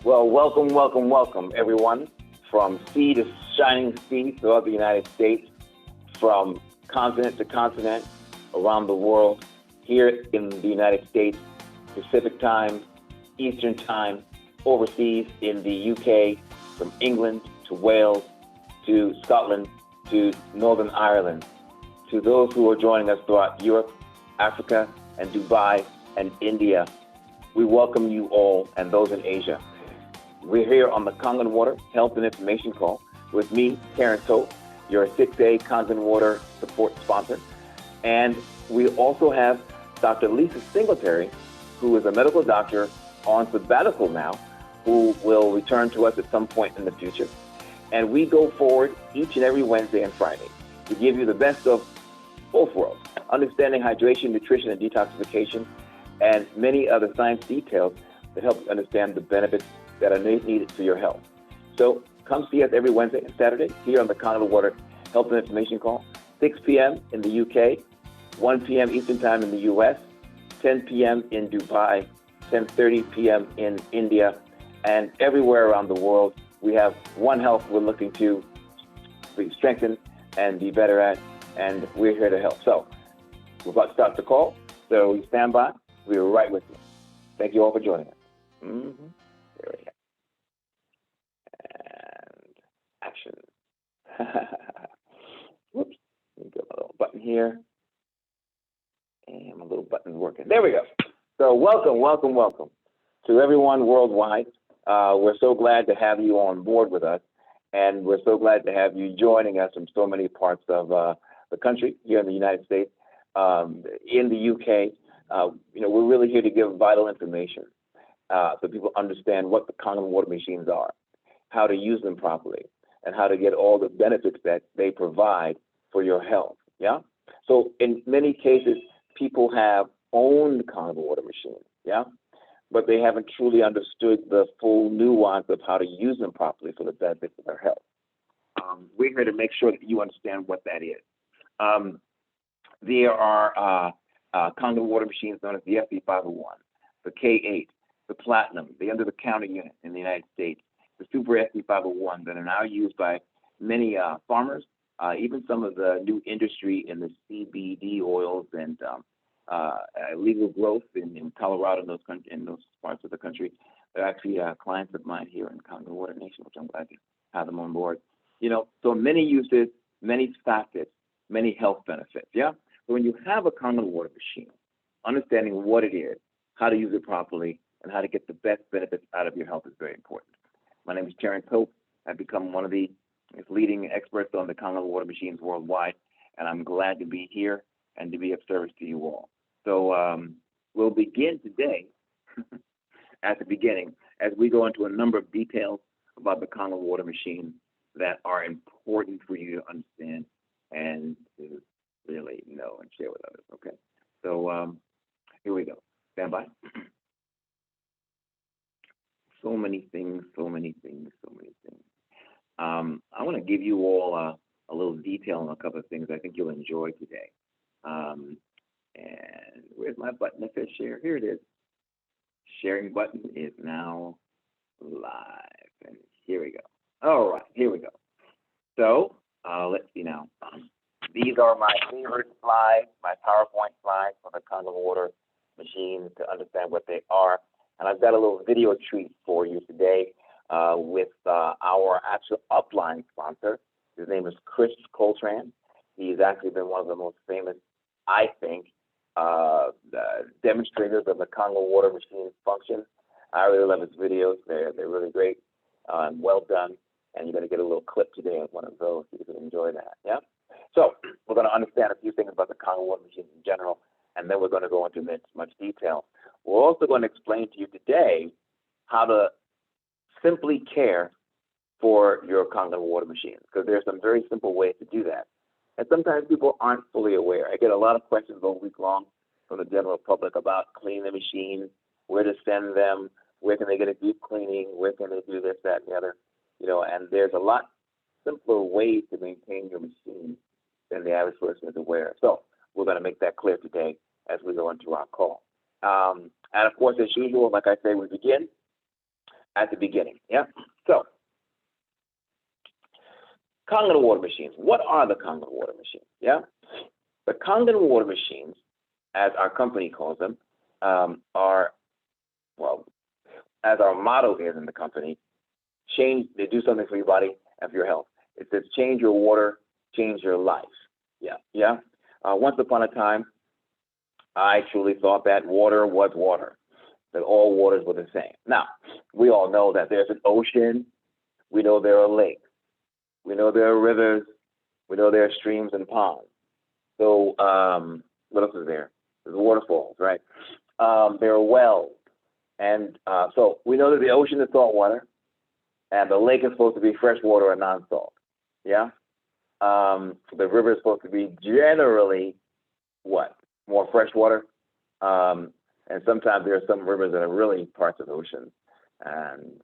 Well, welcome, everyone, from sea to shining sea throughout the United States, from continent to continent, around the world, here in the United States, Pacific time, Eastern time, overseas in the UK, from England to Wales to Scotland to Northern Ireland, to those who are joining us throughout Europe, Africa, and Dubai and India. We welcome you all and those in Asia. We're here on the Kangen Water Health and Information Call with me, Terrence Hope, your 6A Kangen Water support sponsor. And we also have Dr. Lisa Singletary, who is a medical doctor on sabbatical now, who will return to us at some point in the future. And we go forward each and every Wednesday and Friday to give you the best of both worlds, understanding hydration, nutrition, and detoxification, and many other science details that help you understand the benefits that are needed for your health. So come see us every Wednesday and Saturday here on the Kangen Water Health and Information Call, 6 p.m. in the UK, 1 p.m. Eastern Time in the US, 10 p.m. in Dubai, 10:30 p.m. in India, and everywhere around the world. We have One Health we're looking to strengthen and be better at, and we're here to help. So we're about to start the call, so we stand by. We're right with you. Thank you all for joining us. There we go. And action. Whoops. Let me get my little button here. And my little button's working. There we go. So welcome to everyone worldwide. We're so glad to have you on board with us, and we're so glad to have you joining us from so many parts of the country, here in the United States, in the UK. We're really here to give vital information so people understand what the Kangen water machines are, how to use them properly, and how to get all the benefits that they provide for your health. Yeah. So in many cases, people have owned Kangen water machines. Yeah. But they haven't truly understood the full nuance of how to use them properly for the benefits of their health. We're here to make sure that you understand what that is. There are Kangen water machines known as the FB501, the K8, the Platinum, the under-the-counter unit in the United States, the Super FB501 that are now used by many farmers, even some of the new industry in the CBD oils and legal growth in Colorado and in those parts of the country. They're actually clients of mine here in Kangen Water Nation, which I'm glad to have them on board. So many uses, many facets, many health benefits. Yeah. So when you have a Kangen water machine, understanding what it is, how to use it properly, and how to get the best benefits out of your health is very important. My name is Terrence Hope. I've become one of the leading experts on the Kangen water machines worldwide, and I'm glad to be here and to be of service to you all. So we'll begin today at the beginning as we go into a number of details about the Kangen water machine that are important for you to understand and to really know and share with others. Okay. So here we go. Stand by. So many things. I want to give you all a little detail on a couple of things I think you'll enjoy today. And where's my button that says share? Here it is. Sharing button is now live. And here we go. All right, here we go. So let's see now. These are my favorite slides, my PowerPoint slides for the Kangen water machine to understand what they are. And I've got a little video treat for you today with our actual upline sponsor. His name is Chris Coltrane. He's actually been one of the most famous, I think, demonstrators of the Kangen water machine function. I really love his videos. They're really great and well done. And you're going to get a little clip today of one of those. You can enjoy that. Yeah. So we're going to understand a few things about the Kangen water machines in general, and then we're going to go into much detail. We're also going to explain to you today how to simply care for your Kangen water machines, because there's some very simple ways to do that. And sometimes people aren't fully aware. I get a lot of questions all week long from the general public about cleaning the machines, where to send them, where can they get a deep cleaning, where can they do this, that, and the other. And there's a lot simpler ways to maintain your machine than the average person is aware. So we're going to make that clear today as we go into our call. And of course, as usual, like I say, we begin at the beginning. Yeah. So, Kangen water machines. What are the Kangen water machines? Yeah. The Kangen water machines, as our company calls them, are, well, as our motto is in the company, they do something for your body and for your health. It says, change your water, change your life. Yeah. Yeah. Once upon a time, I truly thought that water was water, that all waters were the same. Now, we all know that there's an ocean. We know there are lakes. We know there are rivers. We know there are streams and ponds. So what else is there? There's waterfalls, right? There are wells. And so we know that the ocean is salt water, and the lake is supposed to be fresh water and non-salt. Yeah? The river is supposed to be generally what? More fresh water. And sometimes there are some rivers that are really parts of the ocean. And,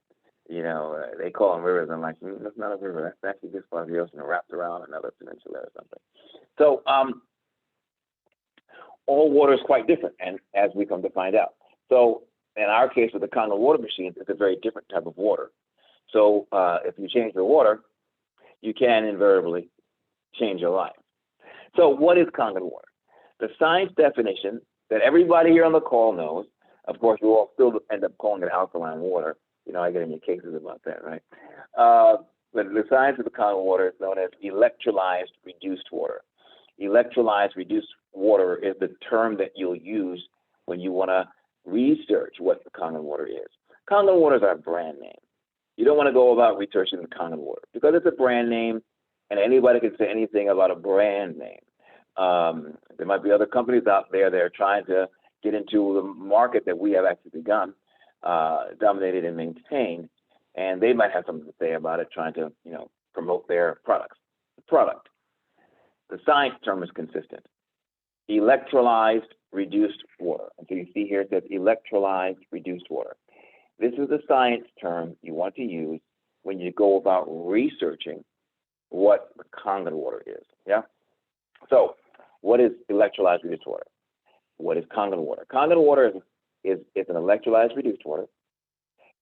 you know, they call them rivers. I'm like, that's not a river. That's actually just part of the ocean wrapped around another peninsula or something. So all water is quite different, and as we come to find out. So in our case with the Kangen water machines, it's a very different type of water. So if you change the water, you can invariably change your life. So what is Kangen water? The science definition that everybody here on the call knows, of course, we all still end up calling it alkaline water. You know, I get in your cases about that, right? But the science of the Kangen water is known as electrolyzed reduced water. Electrolyzed reduced water is the term that you'll use when you want to research what the Kangen water is. Kangen water is our brand name. You don't want to go about researching the Kangen water because it's a brand name, and anybody can say anything about a brand name. There might be other companies out there that are trying to get into the market that we have actually begun, dominated and maintained, and they might have something to say about it, trying to, you know, promote their products. The science term is consistent. Electrolyzed reduced water. And so you see here it says electrolyzed reduced water. This is the science term you want to use when you go about researching what the Kangen water is. Yeah? So what is electrolyzed reduced water? What is Kangen water? Kangen water is an electrolyzed reduced water.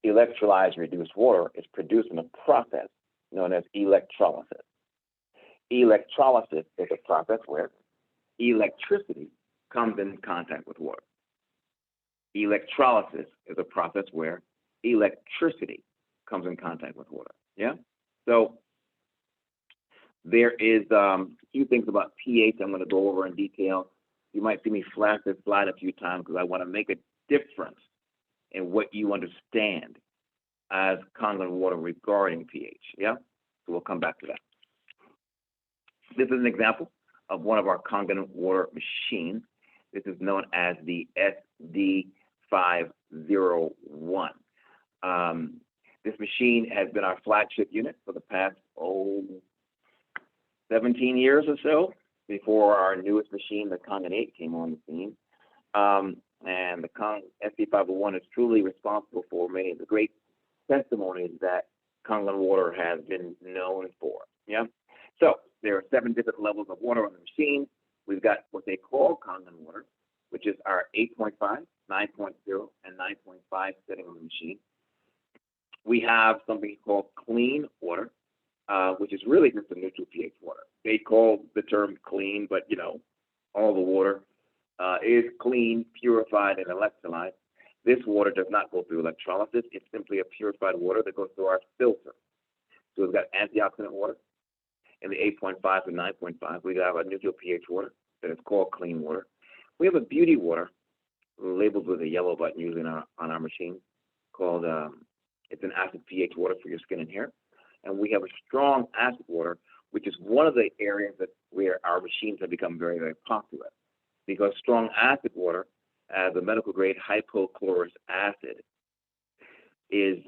Electrolyzed reduced water is produced in a process known as electrolysis. Electrolysis is a process where electricity comes in contact with water. Electrolysis is a process where electricity comes in contact with water. Yeah? So there is a few things about pH I'm going to go over in detail. You might see me flash this slide a few times because I want to make a difference in what you understand as Kangen water regarding pH. Yeah? So we'll come back to that. This is an example of one of our Kangen water machines. This is known as the SD501. This machine has been our flagship unit for the past, 17 years or so, before our newest machine, the Kangen 8, came on the scene. And the SD501 is truly responsible for many of the great testimonies that Kangen water has been known for. Yeah. So there are 7 different levels of water on the machine. We've got what they call Kangen water, which is our 8.5, 9.0, and 9.5 setting on the machine. We have something called clean water, which is really just a neutral pH water. They call the term clean, but you know, all the water is clean, purified, and electrolyzed. This water does not go through electrolysis. It's simply a purified water that goes through our filter. So we've got antioxidant water. In the 8.5 to 9.5, we have a neutral pH water that is called clean water. We have a beauty water labeled with a yellow button usually on our machine called, it's an acid pH water for your skin and hair. And we have a strong acid water, which is one of the areas where our machines have become very, very popular. Because strong acid water, as a medical grade hypochlorous acid, is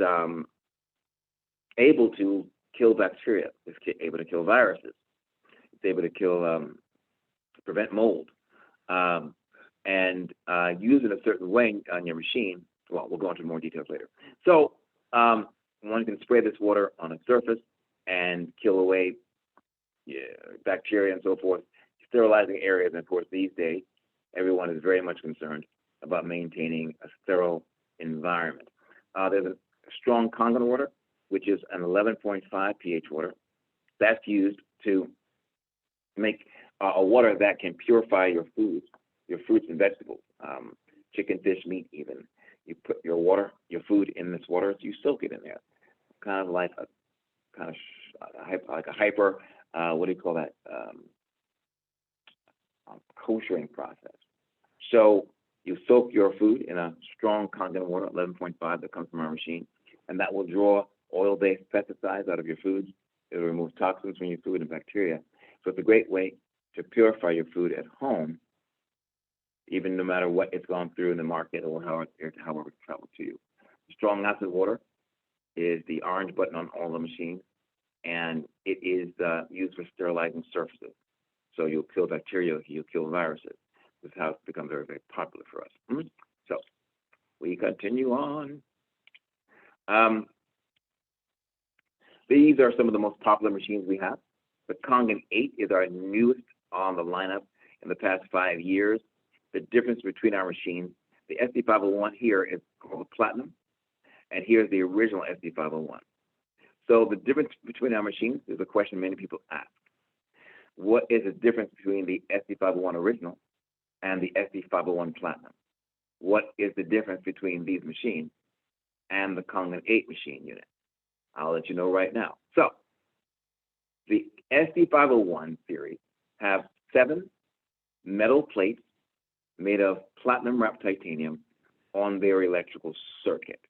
able to kill bacteria. It's able to kill viruses. It's able to prevent mold. And use it a certain way on your machine. Well, we'll go into more details later. So one can spray this water on a surface and kill away bacteria and so forth, sterilizing areas. And of course, these days, everyone is very much concerned about maintaining a sterile environment. There's a strong Kangen water, which is an 11.5 pH water. That's used to make a water that can purify your foods, your fruits and vegetables, chicken, fish, meat even. You put your water, your food in this water, you soak it in there. Kind of like a hyper, what do you call that? Koshering process. So you soak your food in a strong Kangen water, 11.5 that comes from our machine, and that will draw oil-based pesticides out of your foods. It will remove toxins from your food and bacteria. So it's a great way to purify your food at home, even no matter what it's gone through in the market or however it's traveled to you. Strong acid water is the orange button on all the machines, and it is used for sterilizing surfaces. So you'll kill bacteria, you'll kill viruses. This is how it's become very, very popular for us. So we continue on. These are some of the most popular machines we have. The Kangen 8 is our newest on the lineup in the past 5 years. The difference between our machines, the SD501 here is called Platinum, and here's the original SD501. So the difference between our machines is a question many people ask. What is the difference between the SD501 original and the SD501 Platinum? What is the difference between these machines and the Kangen 8 machine unit? I'll let you know right now. So the SD501 series have 7 metal plates made of platinum wrapped titanium on their electrical circuit.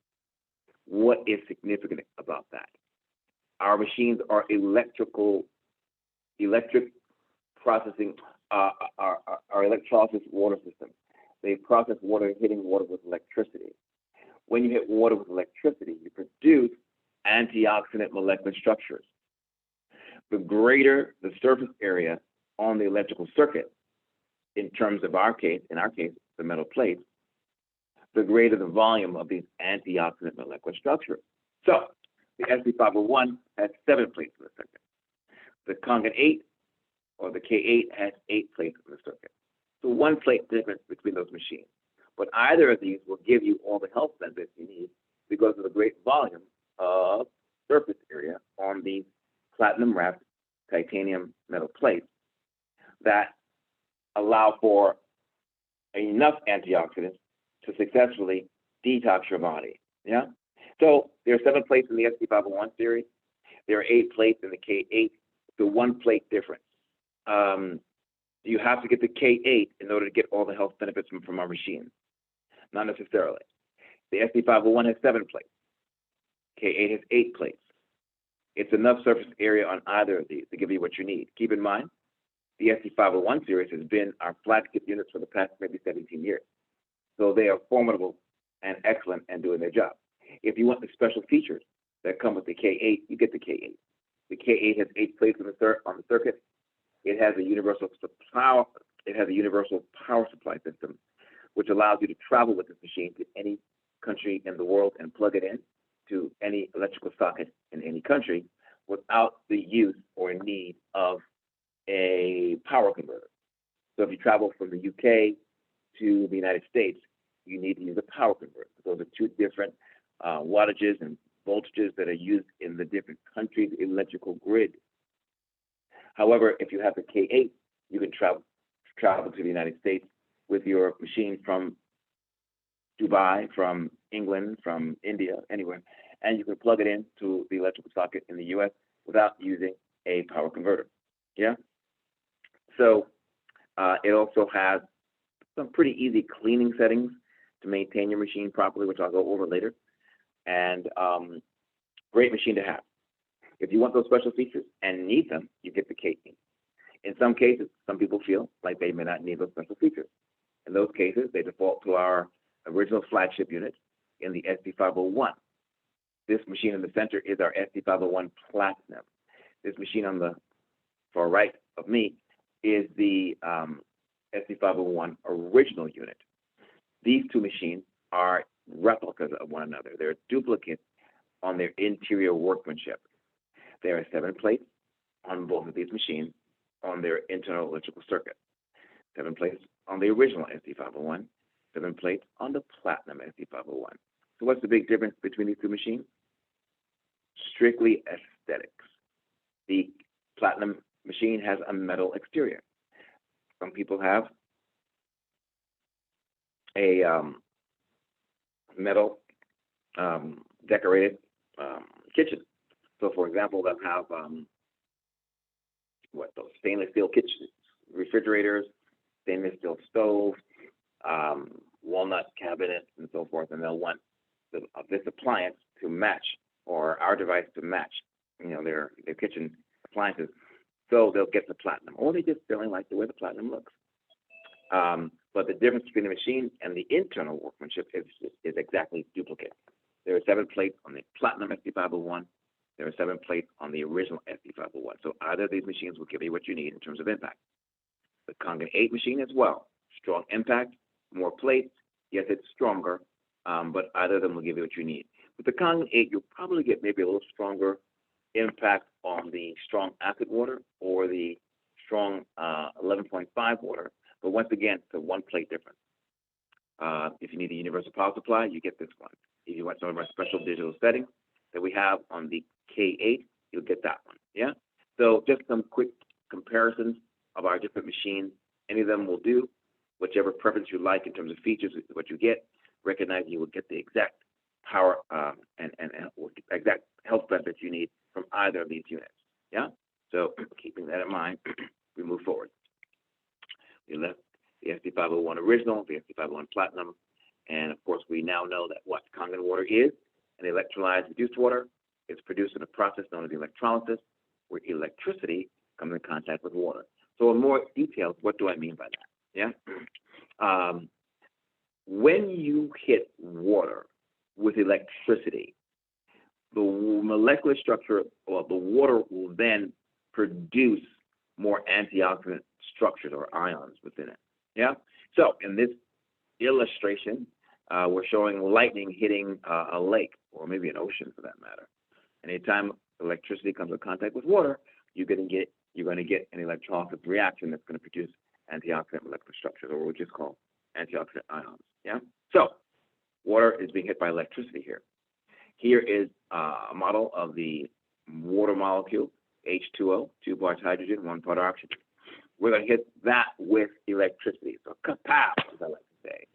What is significant about that? Our machines are electric processing, our electrolysis water system. They process water, hitting water with electricity. When you hit water with electricity, you produce antioxidant molecular structures. The greater the surface area on the electrical circuit, in terms of our case, the metal plates, the greater the volume of these antioxidant molecular structures. So the SD501 has 7 plates in the circuit. The Kangen 8 or the K8 has 8 plates in the circuit. So 1 plate difference between those machines. But either of these will give you all the health benefits you need because of the great volume of surface area on these platinum wrapped titanium metal plates that allow for enough antioxidants to successfully detox your body. Yeah. So there are 7 plates in the SD501 series. There are 8 plates in the K8. The 1 plate difference. You have to get the K8 in order to get all the health benefits from our machines. Not necessarily. The SD501 has 7 plates. K8 has 8 plates. It's enough surface area on either of these to give you what you need. Keep in mind, the SD501 series has been our flagship units for the past maybe 17 years. So they are formidable and excellent and doing their job. If you want the special features that come with the K8, you get the K8. The K8 has 8 plates on the circuit. It has a universal power supply system, which allows you to travel with this machine to any country in the world and plug it in to any electrical socket in any country without the use or need of a power converter. So if you travel from the UK to the United States, you need to use a power converter. Those are 2 different wattages and voltages that are used in the different countries' electrical grid. However, if you have the K8, you can travel to the United States with your machine from Dubai, from England, from India, anywhere, and you can plug it into the electrical socket in the US without using a power converter. Yeah? So it also has some pretty easy cleaning settings to maintain your machine properly, which I'll go over later. And great machine to have. If you want those special features and need them, you get the K8. In some cases, some people feel like they may not need those special features. In those cases, they default to our original flagship unit in the SD501. This machine in the center is our SD501 Platinum. This machine on the far right of me is the SD501 original unit. These 2 machines are replicas of one another. They're duplicates on their interior workmanship. There are 7 plates on both of these machines on their internal electrical circuit. 7 plates on the original SD501, 7 plates on the Platinum SD501. So what's the big difference between these two machines? Strictly aesthetics. The platinum machine has a metal exterior. Some people have a metal decorated kitchen. So, for example, they'll have those stainless steel kitchens, refrigerators, stainless steel stoves, walnut cabinets, and so forth, and they'll want this appliance to match, or our device to match, their kitchen appliances. So they'll get the platinum, or they just really like the way the platinum looks. But the difference between the machine and the internal workmanship is exactly duplicate. There are 7 plates on the platinum SD501. There are 7 plates on the original SD501. So either of these machines will give you what you need in terms of impact. The Kangen 8 machine as well. Strong impact, more plates. Yes, it's stronger, but either of them will give you what you need. With the Kangen 8, you'll probably get maybe a little stronger impact on the strong acid water or the strong 11.5 water. But once again, it's a 1-plate difference. If you need a universal power supply, you get this one. If you want some of our special digital settings that we have on the K8, you'll get that one. Yeah? So just some quick comparisons of our different machines. Any of them will do. Whichever preference you like in terms of features is what you get. Recognize you will get the exact power and exact health benefits you need from either of these units. Yeah? So keeping that in mind, we move forward. We left the SD501 original, the SD501 platinum, and of course we now know that what Kangen water is, an electrolyzed reduced water. It's produced in a process known as electrolysis, where electricity comes in contact with water. So in more detail, what do I mean by that? Yeah. When you hit water with electricity, the molecular structure of the water will then produce more antioxidant structures or ions within it. Yeah. So in this illustration, we're showing lightning hitting a lake, or maybe an ocean for that matter. Anytime electricity comes in contact with water, you're going to get an electrolysis reaction that's going to produce antioxidant molecular structures, or what we just call antioxidant ions. Yeah. So water is being hit by electricity here. Here is a model of the water molecule, H2O, 2 parts hydrogen, 1 part oxygen. We're going to hit that with electricity. So kapow, as I like to say,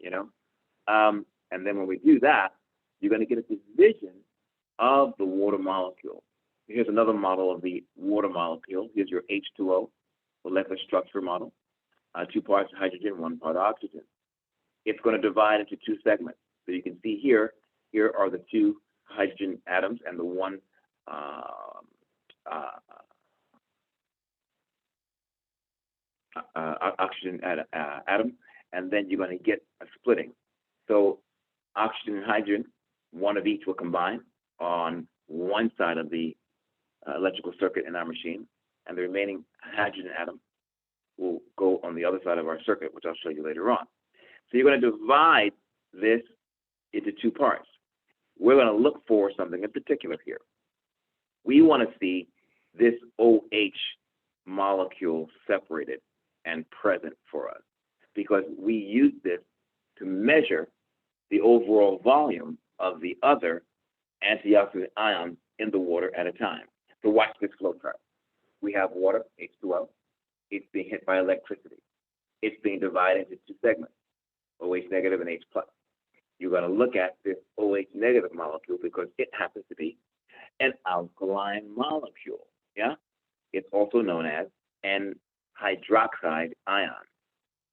and then when we do that, you're going to get a division of the water molecule. Here's another model of the water molecule. Here's your H2O molecular structure model. 2 parts hydrogen, 1 part oxygen. It's going to divide into 2 segments. So you can see here are the 2 hydrogen atoms and the 1 oxygen atom, and then you're going to get a splitting. So oxygen and hydrogen, 1 of each will combine on one side of the electrical circuit in our machine, and the remaining hydrogen atom will go on the other side of our circuit, which I'll show you later on. So you're going to divide this into 2 parts. We're going to look for something in particular here. We want to see this OH molecule separated and present for us, because we use this to measure the overall volume of the other antioxidant ions in the water at a time. So watch this flow chart. We have water, H2O. It's being hit by electricity. It's being divided into 2 segments, OH negative and H plus. You're going to look at this OH negative molecule because it happens to be an alkaline molecule. Yeah? It's also known as an hydroxide ion.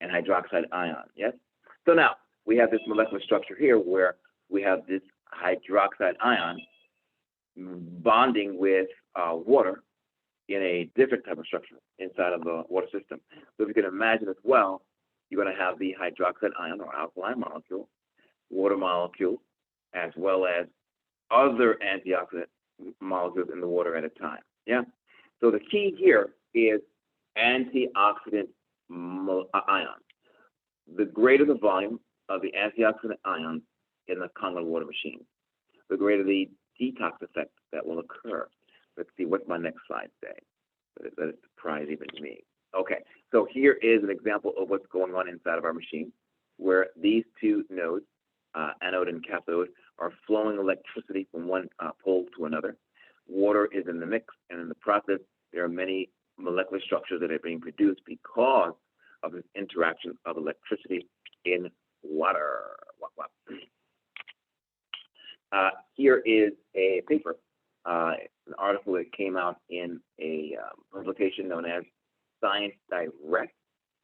An hydroxide ion, yes? So now, we have this molecular structure here where we have this hydroxide ion bonding with water in a different type of structure inside of the water system. So if you can imagine as well, you're going to have the hydroxide ion or alkaline molecule, water molecule, as well as other antioxidant molecules in the water at a time. Yeah. So the key here is antioxidant ions. The greater the volume of the antioxidant ions in the Kangen water machine, the greater the detox effect that will occur. Let's see, what's my next slide say? Let it surprise even me. Okay, so here is an example of what's going on inside of our machine, where these 2 nodes, anode and cathode, are flowing electricity from one pole to another. Water is in the mix, and in the process, there are many molecular structures that are being produced because of this interaction of electricity in water. Here is a paper, an article that came out in a publication known as Science Direct.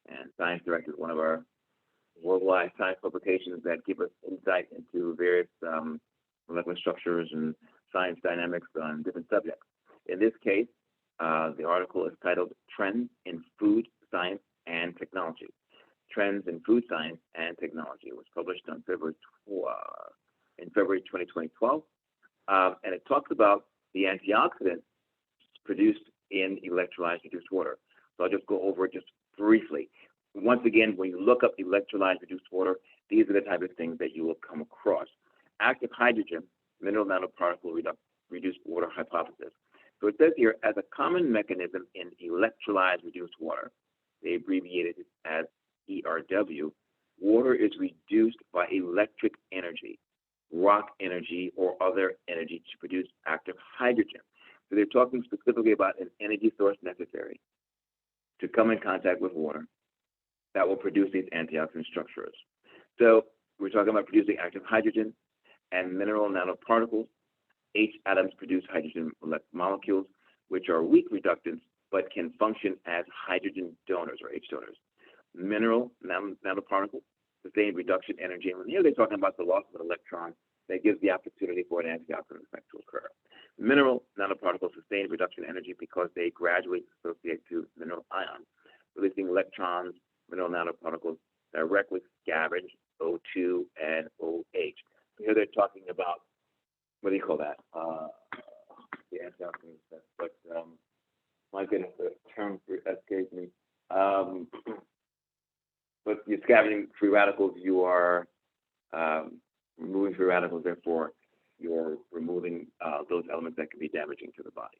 And Science Direct is one of our worldwide science publications that give us insight into various molecular structures and science dynamics on different subjects. In this case, the article is titled Trends in Food Science and Technology. Trends in Food Science and Technology. It was published on February 2012. And it talks about the antioxidants produced in electrolyzed reduced water. So I'll just go over it just briefly. Once again, when you look up electrolyzed reduced water, these are the type of things that you will come across. Active hydrogen, mineral nanoparticle reduced water hypothesis. So it says here, as a common mechanism in electrolyzed reduced water, they abbreviated it as ERW, water is reduced by electric energy, rock energy, or other energy to produce active hydrogen. So they're talking specifically about an energy source necessary to come in contact with water that will produce these antioxidant structures. So we're talking about producing active hydrogen and mineral nanoparticles. H atoms produce hydrogen molecules, which are weak reductants, but can function as hydrogen donors or H donors. Mineral nanoparticles sustain reduction energy. And here they're talking about the loss of an electron that gives the opportunity for an antioxidant effect to occur. Mineral nanoparticles sustain reduction energy because they gradually associate to mineral ions, releasing electrons. Mineral nanoparticles directly scavenge O2 and OH. So here they're talking about, what do you call that? The antioxidant effect. But my goodness, the term escapes me. But you're scavenging free radicals, you are removing free radicals, therefore you're removing those elements that can be damaging to the body.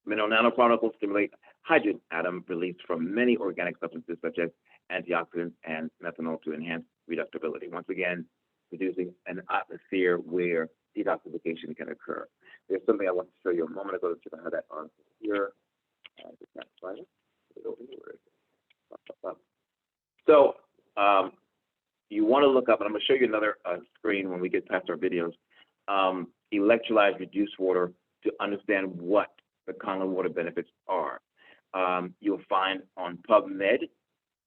Mineral nanoparticles stimulate hydrogen atom released from many organic substances such as antioxidants and methanol to enhance reductibility. Once again, producing an atmosphere where detoxification can occur. There's something I want to show you a moment ago to show how that article here. So you want to look up, and I'm going to show you another screen when we get past our videos, electrolyzed reduced water to understand what the Kangen water benefits are. You'll find on PubMed,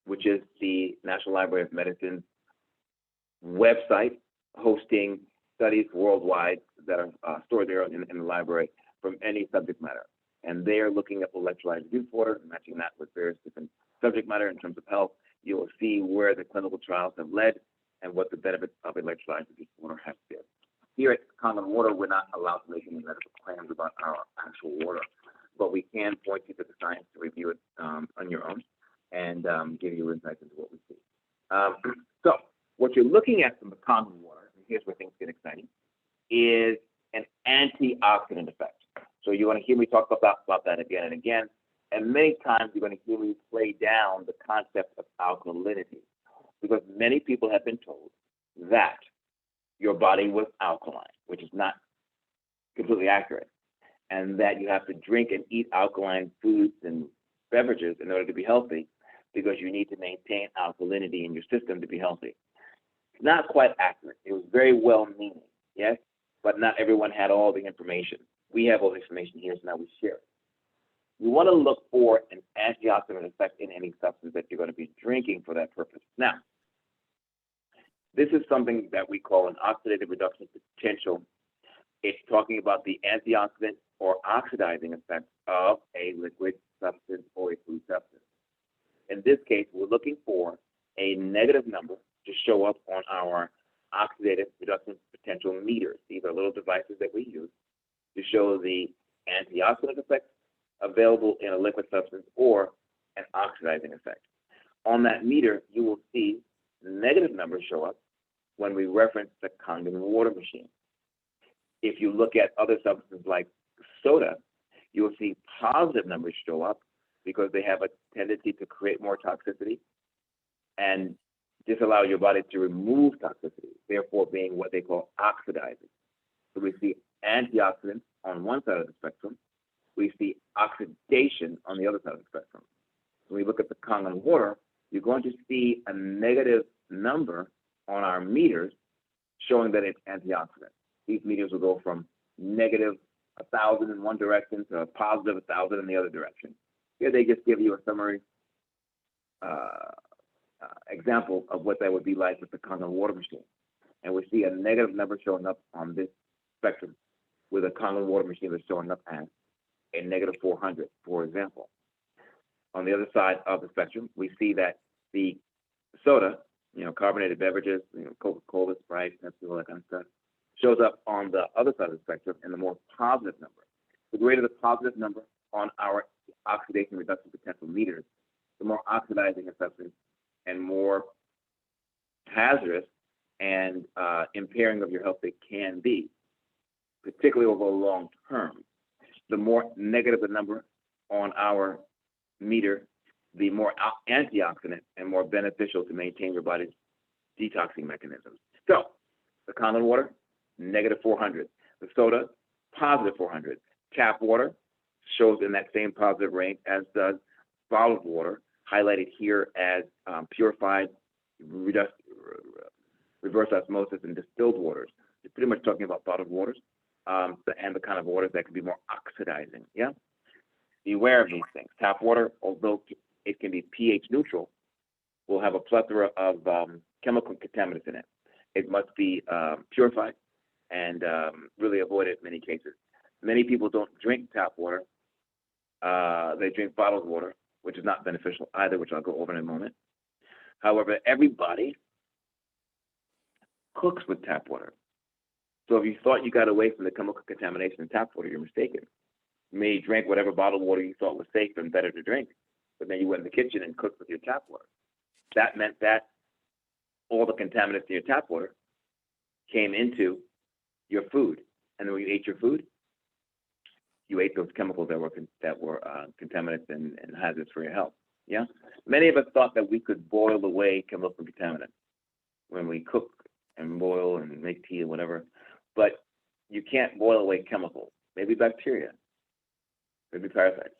which is the National Library of Medicine's website, hosting studies worldwide that are stored there in the library from any subject matter. And they are looking at electrolyzed reduced water and matching that with various different subject matter in terms of health. You will see where the clinical trials have led and what the benefits of electrolyzed reduced water have been. Here at Kangen Water, we're not allowed to make any medical claims about our actual water, but we can point you to the science to review it on your own and give you insights into what we see. So what you're looking at from the Kangen water, and here's where things get exciting, is an antioxidant effect. So you're going to hear me talk about that again and again, and many times you're going to hear me play down the concept of alkalinity, because many people have been told that your body was alkaline, which is not completely accurate, and that you have to drink and eat alkaline foods and beverages in order to be healthy, because you need to maintain alkalinity in your system to be healthy. It's not quite accurate. It was very well-meaning, yes, but not everyone had all the information. We have all the information here, so now we share it. You want to look for an antioxidant effect in any substance that you're going to be drinking for that purpose. Now, this is something that we call an oxidative reduction potential. It's talking about the antioxidant or oxidizing effect of a liquid substance or a food substance. In this case, we're looking for a negative number to show up on our oxidative reduction potential meters. These are little devices that we use to show the antioxidant effect available in a liquid substance or an oxidizing effect. On that meter, you will see negative numbers show up when we reference the Kangen water machine. If you look at other substances like soda, you will see positive numbers show up because they have a tendency to create more toxicity and This allows your body to remove toxicity, therefore being what they call oxidizing. So we see antioxidants on one side of the spectrum. We see oxidation on the other side of the spectrum. When we look at the Kangen water, you're going to see a negative number on our meters showing that it's antioxidant. These meters will go from negative 1,000 in one direction to a positive 1,000 in the other direction. Here they just give you a summary example of what that would be like with the Kangen water machine. And we see a negative number showing up on this spectrum with a Kangen water machine that's showing up as a negative 400, for example. On the other side of the spectrum, we see that the soda, carbonated beverages, Coca-Cola, Sprite, Pepsi, all that kind of stuff, shows up on the other side of the spectrum in the more positive number. The greater the positive number on our oxidation reduction potential meters, the more oxidizing a substance and more hazardous and impairing of your health it can be, particularly over a long term. The more negative the number on our meter, the more antioxidant and more beneficial to maintain your body's detoxing mechanisms. So, the Kangen water, negative 400. The soda, positive 400. Tap water shows in that same positive range, as does bottled water, highlighted here as purified, reverse osmosis, and distilled waters. You're pretty much talking about bottled waters and the kind of waters that can be more oxidizing. Yeah. Beware of these things. Tap water, although it can be pH neutral, will have a plethora of chemical contaminants in it. It must be purified and really avoided in many cases. Many people don't drink tap water. They drink bottled water, which is not beneficial either, which I'll go over in a moment. However, everybody cooks with tap water. So if you thought you got away from the chemical contamination in tap water, you're mistaken. You may drink whatever bottled water you thought was safe and better to drink, but then you went in the kitchen and cooked with your tap water. That meant that all the contaminants in your tap water came into your food, and then when you ate your food, you ate those chemicals that were contaminants and hazardous for your health. Yeah, many of us thought that we could boil away chemical contaminants when we cook and boil and make tea or whatever, but you can't boil away chemicals. Maybe bacteria, maybe parasites,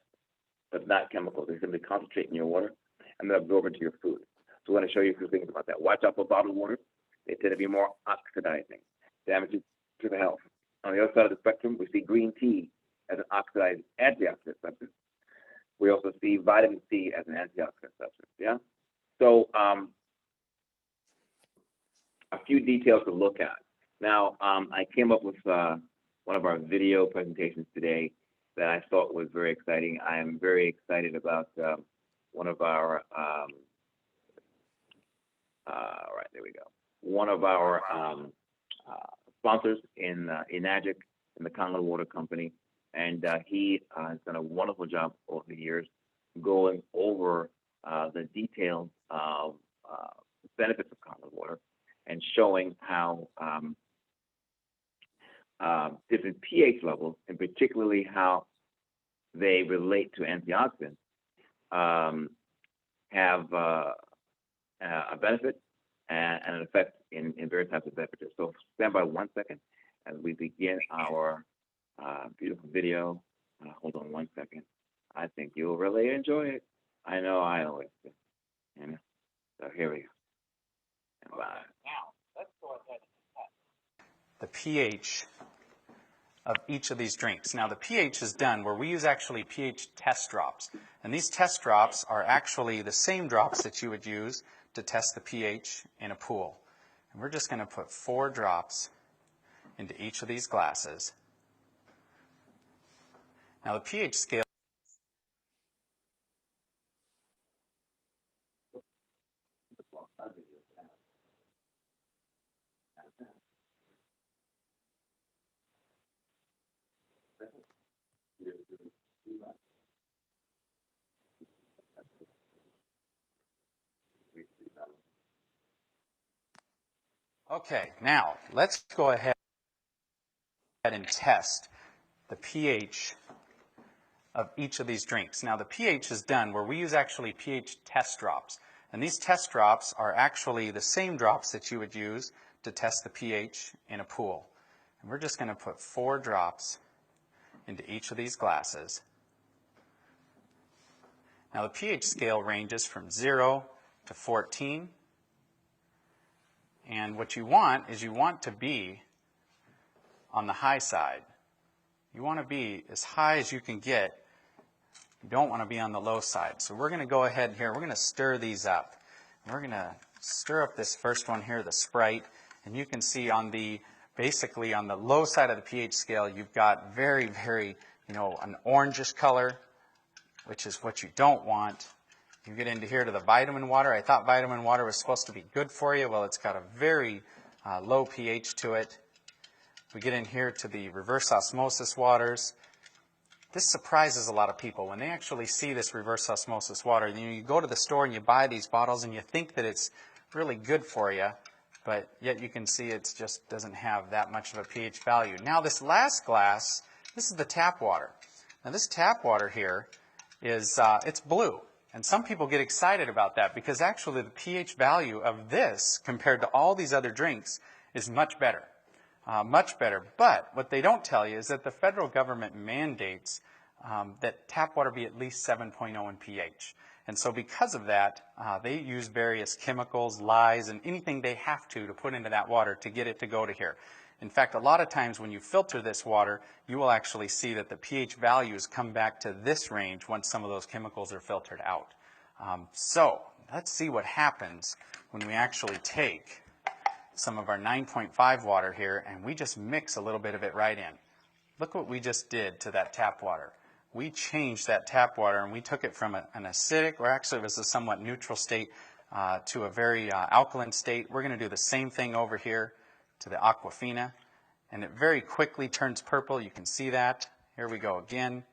but not chemicals. They simply concentrate in your water and then absorb into your food. So I want to show you a few things about that. Watch out for bottled water. They tend to be more oxidizing, damaging to the health. On the other side of the spectrum, we see green tea as an oxidized antioxidant substance. We also see vitamin C as an antioxidant substance. Yeah. So a few details to look at. Now, I came up with one of our video presentations today that I thought was very exciting. I am very excited about one of our right, there we go. One of our sponsors in Enagic, in the Kangen Water Company, and he has done a wonderful job over the years going over the details of benefits of Kangen water and showing how different pH levels, and particularly how they relate to antioxidants, have a benefit and an effect in various types of beverages. So stand by 1 second as we begin our beautiful video. Hold on 1 second. I think you'll really enjoy it. I know I always do. So here we go. Now, let's go ahead and test the pH of each of these drinks. Now, the pH is done where we use actually pH test drops. And these test drops are actually the same drops that you would use to test the pH in a pool. And we're just going to put 4 drops into each of these glasses. Now, the pH scale Okay, now let's go ahead and test the pH of each of these drinks. Now, the pH is done where we use actually pH test drops. And these test drops are actually the same drops that you would use to test the pH in a pool. And we're just going to put 4 drops into each of these glasses. Now the pH scale ranges from 0 to 14. And what you want is you want to be on the high side. You want to be as high as you can get. You don't want to be on the low side. So we're going to go ahead here. We're going to stir these up. We're going to stir up this first one here, the Sprite. And you can see on the, basically on the low side of the pH scale, you've got very, an orangish color, which is what you don't want. You get into here to the vitamin water. I thought vitamin water was supposed to be good for you. Well, it's got a very low pH to it. We get in here to the reverse osmosis waters. This surprises a lot of people when they actually see this reverse osmosis water. You go to the store and you buy these bottles and you think that it's really good for you, but yet you can see it just doesn't have that much of a pH value. Now this last glass, this is the tap water. Now this tap water here is, it's blue. And some people get excited about that because actually the pH value of this compared to all these other drinks is much better. Much better. But what they don't tell you is that the federal government mandates that tap water be at least 7.0 in pH. And so because of that, they use various chemicals, lyes, and anything they have to put into that water to get it to go to here. In fact, a lot of times when you filter this water, you will actually see that the pH values come back to this range once some of those chemicals are filtered out. So let's see what happens when we actually take some of our 9.5 water here and we just mix a little bit of it right in. Look what we just did to that tap water. We changed that tap water and we took it from an acidic, or actually it was a somewhat neutral state, to a very alkaline state. We're going to do the same thing over here to the Aquafina, and it very quickly turns purple. You can see that. Here we go again.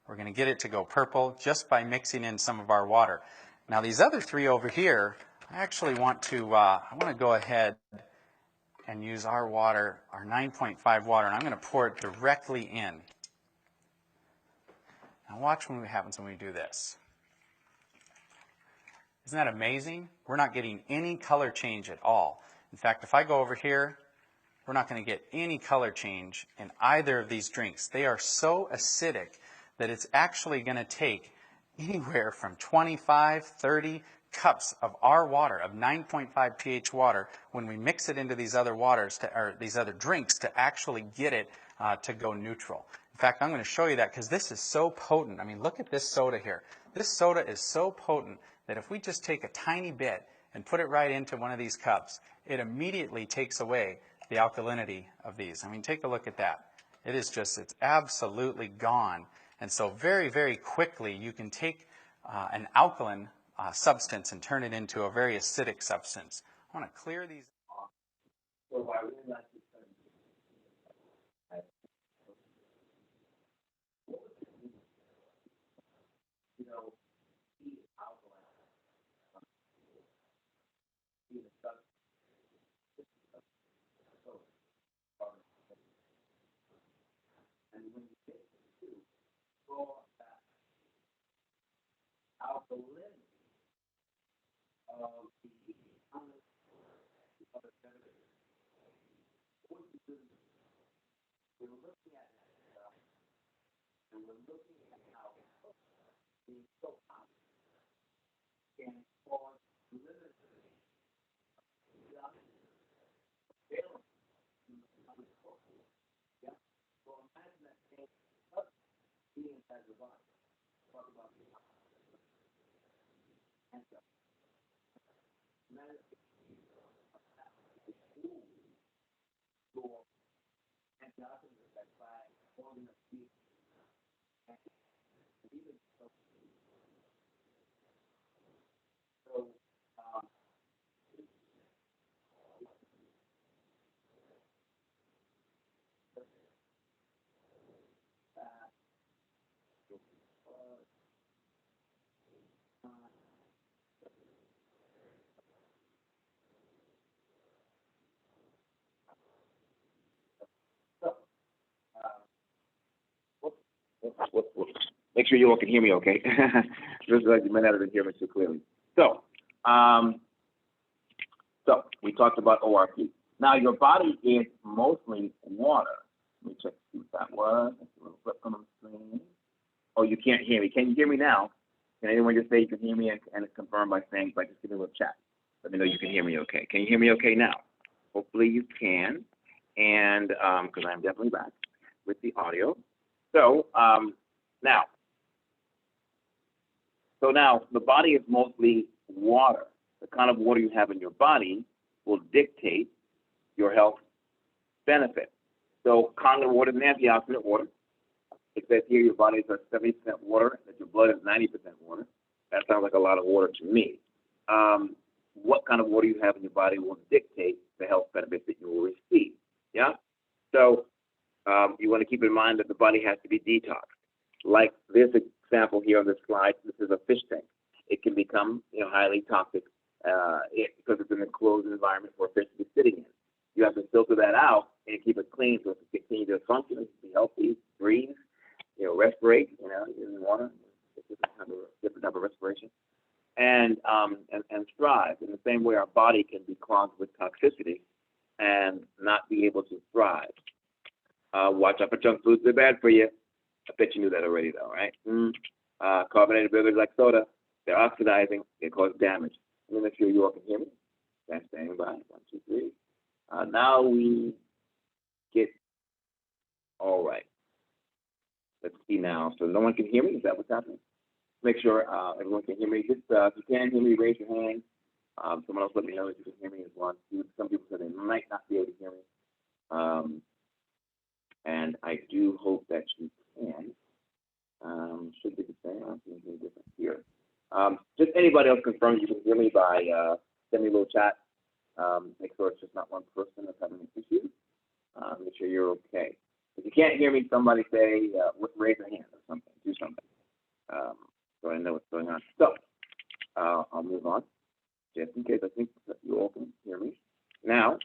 We're going to get it to go purple just by mixing in some of our water. Now these other 3 over here, I actually want to go ahead and use our water, our 9.5 water, and I'm going to pour it directly in. Now watch what happens when we do this. Isn't that amazing? We're not getting any color change at all. In fact, if I go over here, we're not going to get any color change in either of these drinks. They are so acidic that it's actually going to take anywhere from 25, 30 cups of our water, of 9.5 pH water, when we mix it into these other waters, or these other drinks, to actually get it to go neutral. In fact, I'm going to show you that because this is so potent. I mean, look at this soda here. This soda is so potent that if we just take a tiny bit and put it right into one of these cups, it immediately takes away the alkalinity of these. I mean, take a look at that. It is just, it's absolutely gone. And so very, very quickly you can take an alkaline substance and turn it into a very acidic substance. I want to clear these off. So I really like to study the alkaline, the substance. And when you get to draw that alkalinity of the other benefits, what you do, we're looking at that stuff, and we're looking at how being so hot can cause limited balance in the chemical. Yeah. So imagine that being inside the body. Talk about the antioxidant effect by forming a peak. So, Whoops. Make sure you all can hear me okay. Just like you might not have been hearing me too clearly. So, So we talked about ORP. Now your body is mostly water. Let me check to see what that was. That's a little flip on the screen. Oh, you can't hear me. Can you hear me now? Can anyone just say you can hear me and it's confirmed by saying, like, just give me a little chat. Let me know you can hear me okay. Can you hear me okay now? Hopefully you can. And because I'm definitely back with the audio. So now the body is mostly water. The kind of water you have in your body will dictate your health benefit. So Kangen water is an antioxidant water. It says here your body is 70% water, that your blood is 90% water. That sounds like a lot of water to me. What kind of water you have in your body will dictate the health benefits that you will receive. Yeah? So you want to keep in mind that the body has to be detoxed. Like this example here on this slide, this is a fish tank. It can become highly toxic because it's an enclosed environment for a fish to be sitting in. You have to filter that out and keep it clean so it can continue to function, be healthy, breathe, respirate, in water, different type of respiration, and thrive. In the same way, our body can be clogged with toxicity and not be able to thrive. Watch out for junk foods; they're bad for you. I bet you knew that already, though, right? Carbonated beverages like soda, they're oxidizing, they cause damage. Let me make sure you all can hear me. That's standing by. 1, 2, 3. Now we get all right. Let's see now. So no one can hear me? Is that what's happening? Make sure everyone can hear me. Just if you can hear me, raise your hand. Someone else let me know if you can hear me as well. Some people said they might not be able to hear me. And I do hope that you can. Should be the same. I don't see anything different here. Just anybody else confirm you can hear me by send me a little chat. Make sure it's just not one person that's having an issue. Make sure you're okay. If you can't hear me, somebody say, raise your hand or something, do something. So I know what's going on. So I'll move on, just in case I think that you all can hear me. Now,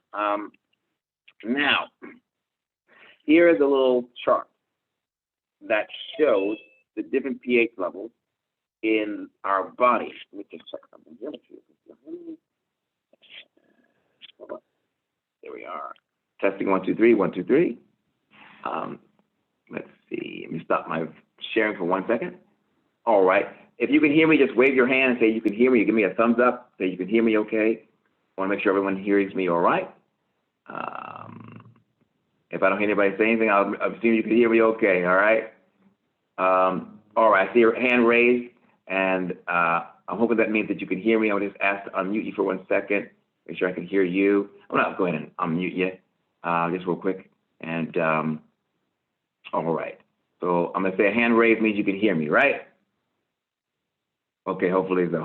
here is a little chart that shows the different pH levels in our body. Let me just check something here. Hold on. There we are. Testing 1, 2, 3, 1, 2, 3. Let's see. Let me stop my sharing for 1 second. All right. If you can hear me, just wave your hand and say you can hear me. You give me a thumbs up. Say you can hear me okay. I want to make sure everyone hears me all right. If I don't hear anybody say anything, I'll assume you can hear me okay. All right. All right. I see your hand raised, and I'm hoping that means that you can hear me. I'll just ask to unmute you for 1 second. Make sure I can hear you. I'm not going to unmute you just real quick. And all right. So I'm going to say a hand raised means you can hear me, right? Okay, hopefully so.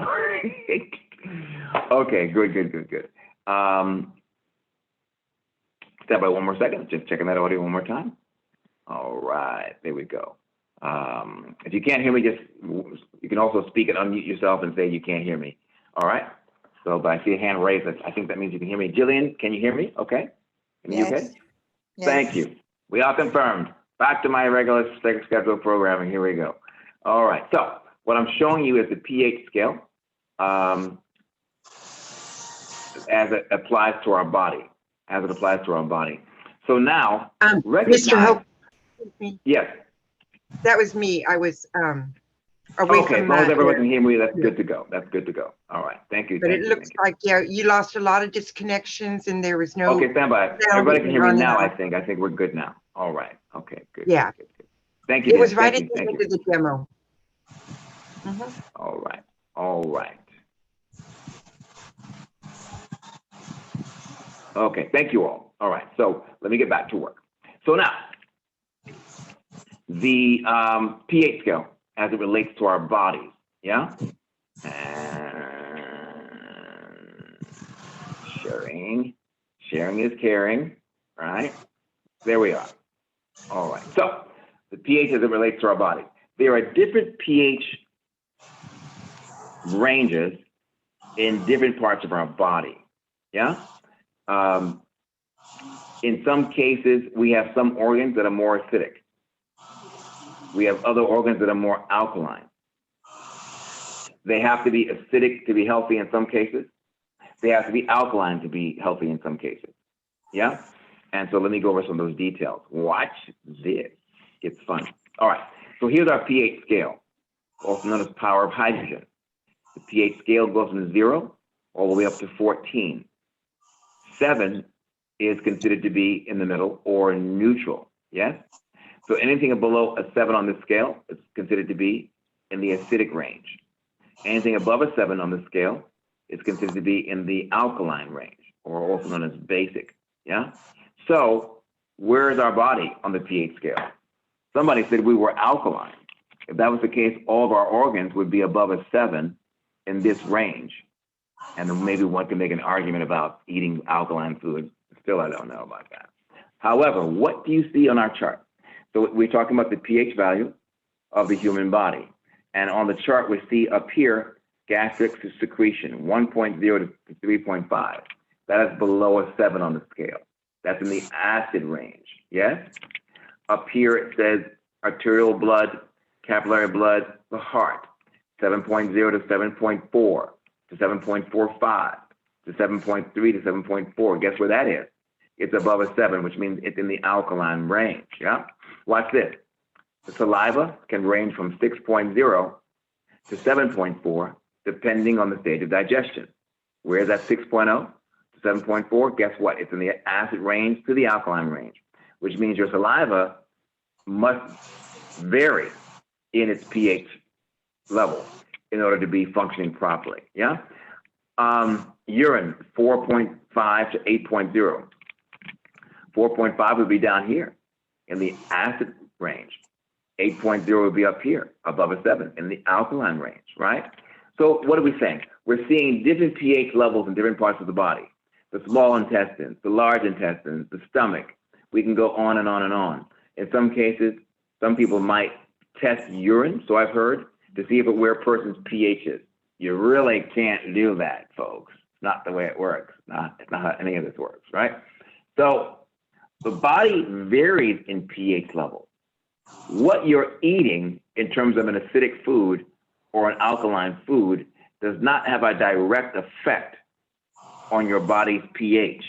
Okay, good. Stand by 1 more second. Just checking that audio 1 more time. All right, there we go. If you can't hear me, you can also speak and unmute yourself and say you can't hear me. All right. So, but I see a hand raised. I think that means you can hear me. Jillian, can you hear me? Okay. Yes. Okay? Yes. Thank you. We are confirmed. Back to my regular scheduled programming. Here we go. All right. So what I'm showing you is the pH scale as it applies to our body. So now, Mr. Hope. Yes. That was me. I was away Okay, from as long as everyone there. can hear me, that's good to go. That's good to go. All right. Thank you. But it looks like, yeah, you lost a lot of disconnections and there was no. Okay, stand by. Everybody can hear me now, I think. I think we're good now. All right. Okay, good. Yeah. Good. Thank you. It was right at you. the end of the demo. All right. All right. Okay, thank you all. All right, so let me get back to work. So now, the pH scale as it relates to our bodies, yeah? And sharing is caring, right? There we are. All right, so the pH as it relates to our bodies. There are different pH ranges in different parts of our body, yeah? In some cases, we have some organs that are more acidic. We have other organs that are more alkaline. They have to be acidic to be healthy in some cases. They have to be alkaline to be healthy in some cases. Yeah? And so let me go over some of those details. Watch this. It's fun. All right. So here's our pH scale, also known as power of hydrogen. The pH scale goes from 0 all the way up to 14. 7 is considered to be in the middle or neutral. Yes? So anything below a 7 on this scale is considered to be in the acidic range. Anything above a 7 on the scale is considered to be in the alkaline range, or also known as basic. Yeah? So where is our body on the pH scale? Somebody said we were alkaline. If that was the case, all of our organs would be above a 7 in this range. And then maybe one can make an argument about eating alkaline food. Still, I don't know about that. However, what do you see on our chart? So we're talking about the pH value of the human body. And on the chart, we see up here, gastric secretion, 1.0 to 3.5. That is below a 7 on the scale. That's in the acid range, yes? Up here, it says arterial blood, capillary blood, the heart, 7.0 to 7.4 to 7.45 to 7.3 to 7.4. Guess where that is? It's above a 7, which means it's in the alkaline range, yeah? Watch this. The saliva can range from 6.0 to 7.4, depending on the stage of digestion. Where's that 6.0 to 7.4? Guess what? It's in the acid range to the alkaline range, which means your saliva must vary in its pH level in order to be functioning properly, yeah? Urine, 4.5 to 8.0. 4.5 would be down here in the acid range. 8.0 would be up here, above a 7, in the alkaline range, right? So what are we saying? We're seeing different pH levels in different parts of the body. The small intestines, the large intestines, the stomach. We can go on and on and on. In some cases, some people might test urine, so I've heard, to see if where a person's pH is. You really can't do that, folks. It's not the way it works. It's not how any of this works, right? So the body varies in pH level. What you're eating in terms of an acidic food or an alkaline food does not have a direct effect on your body's pH.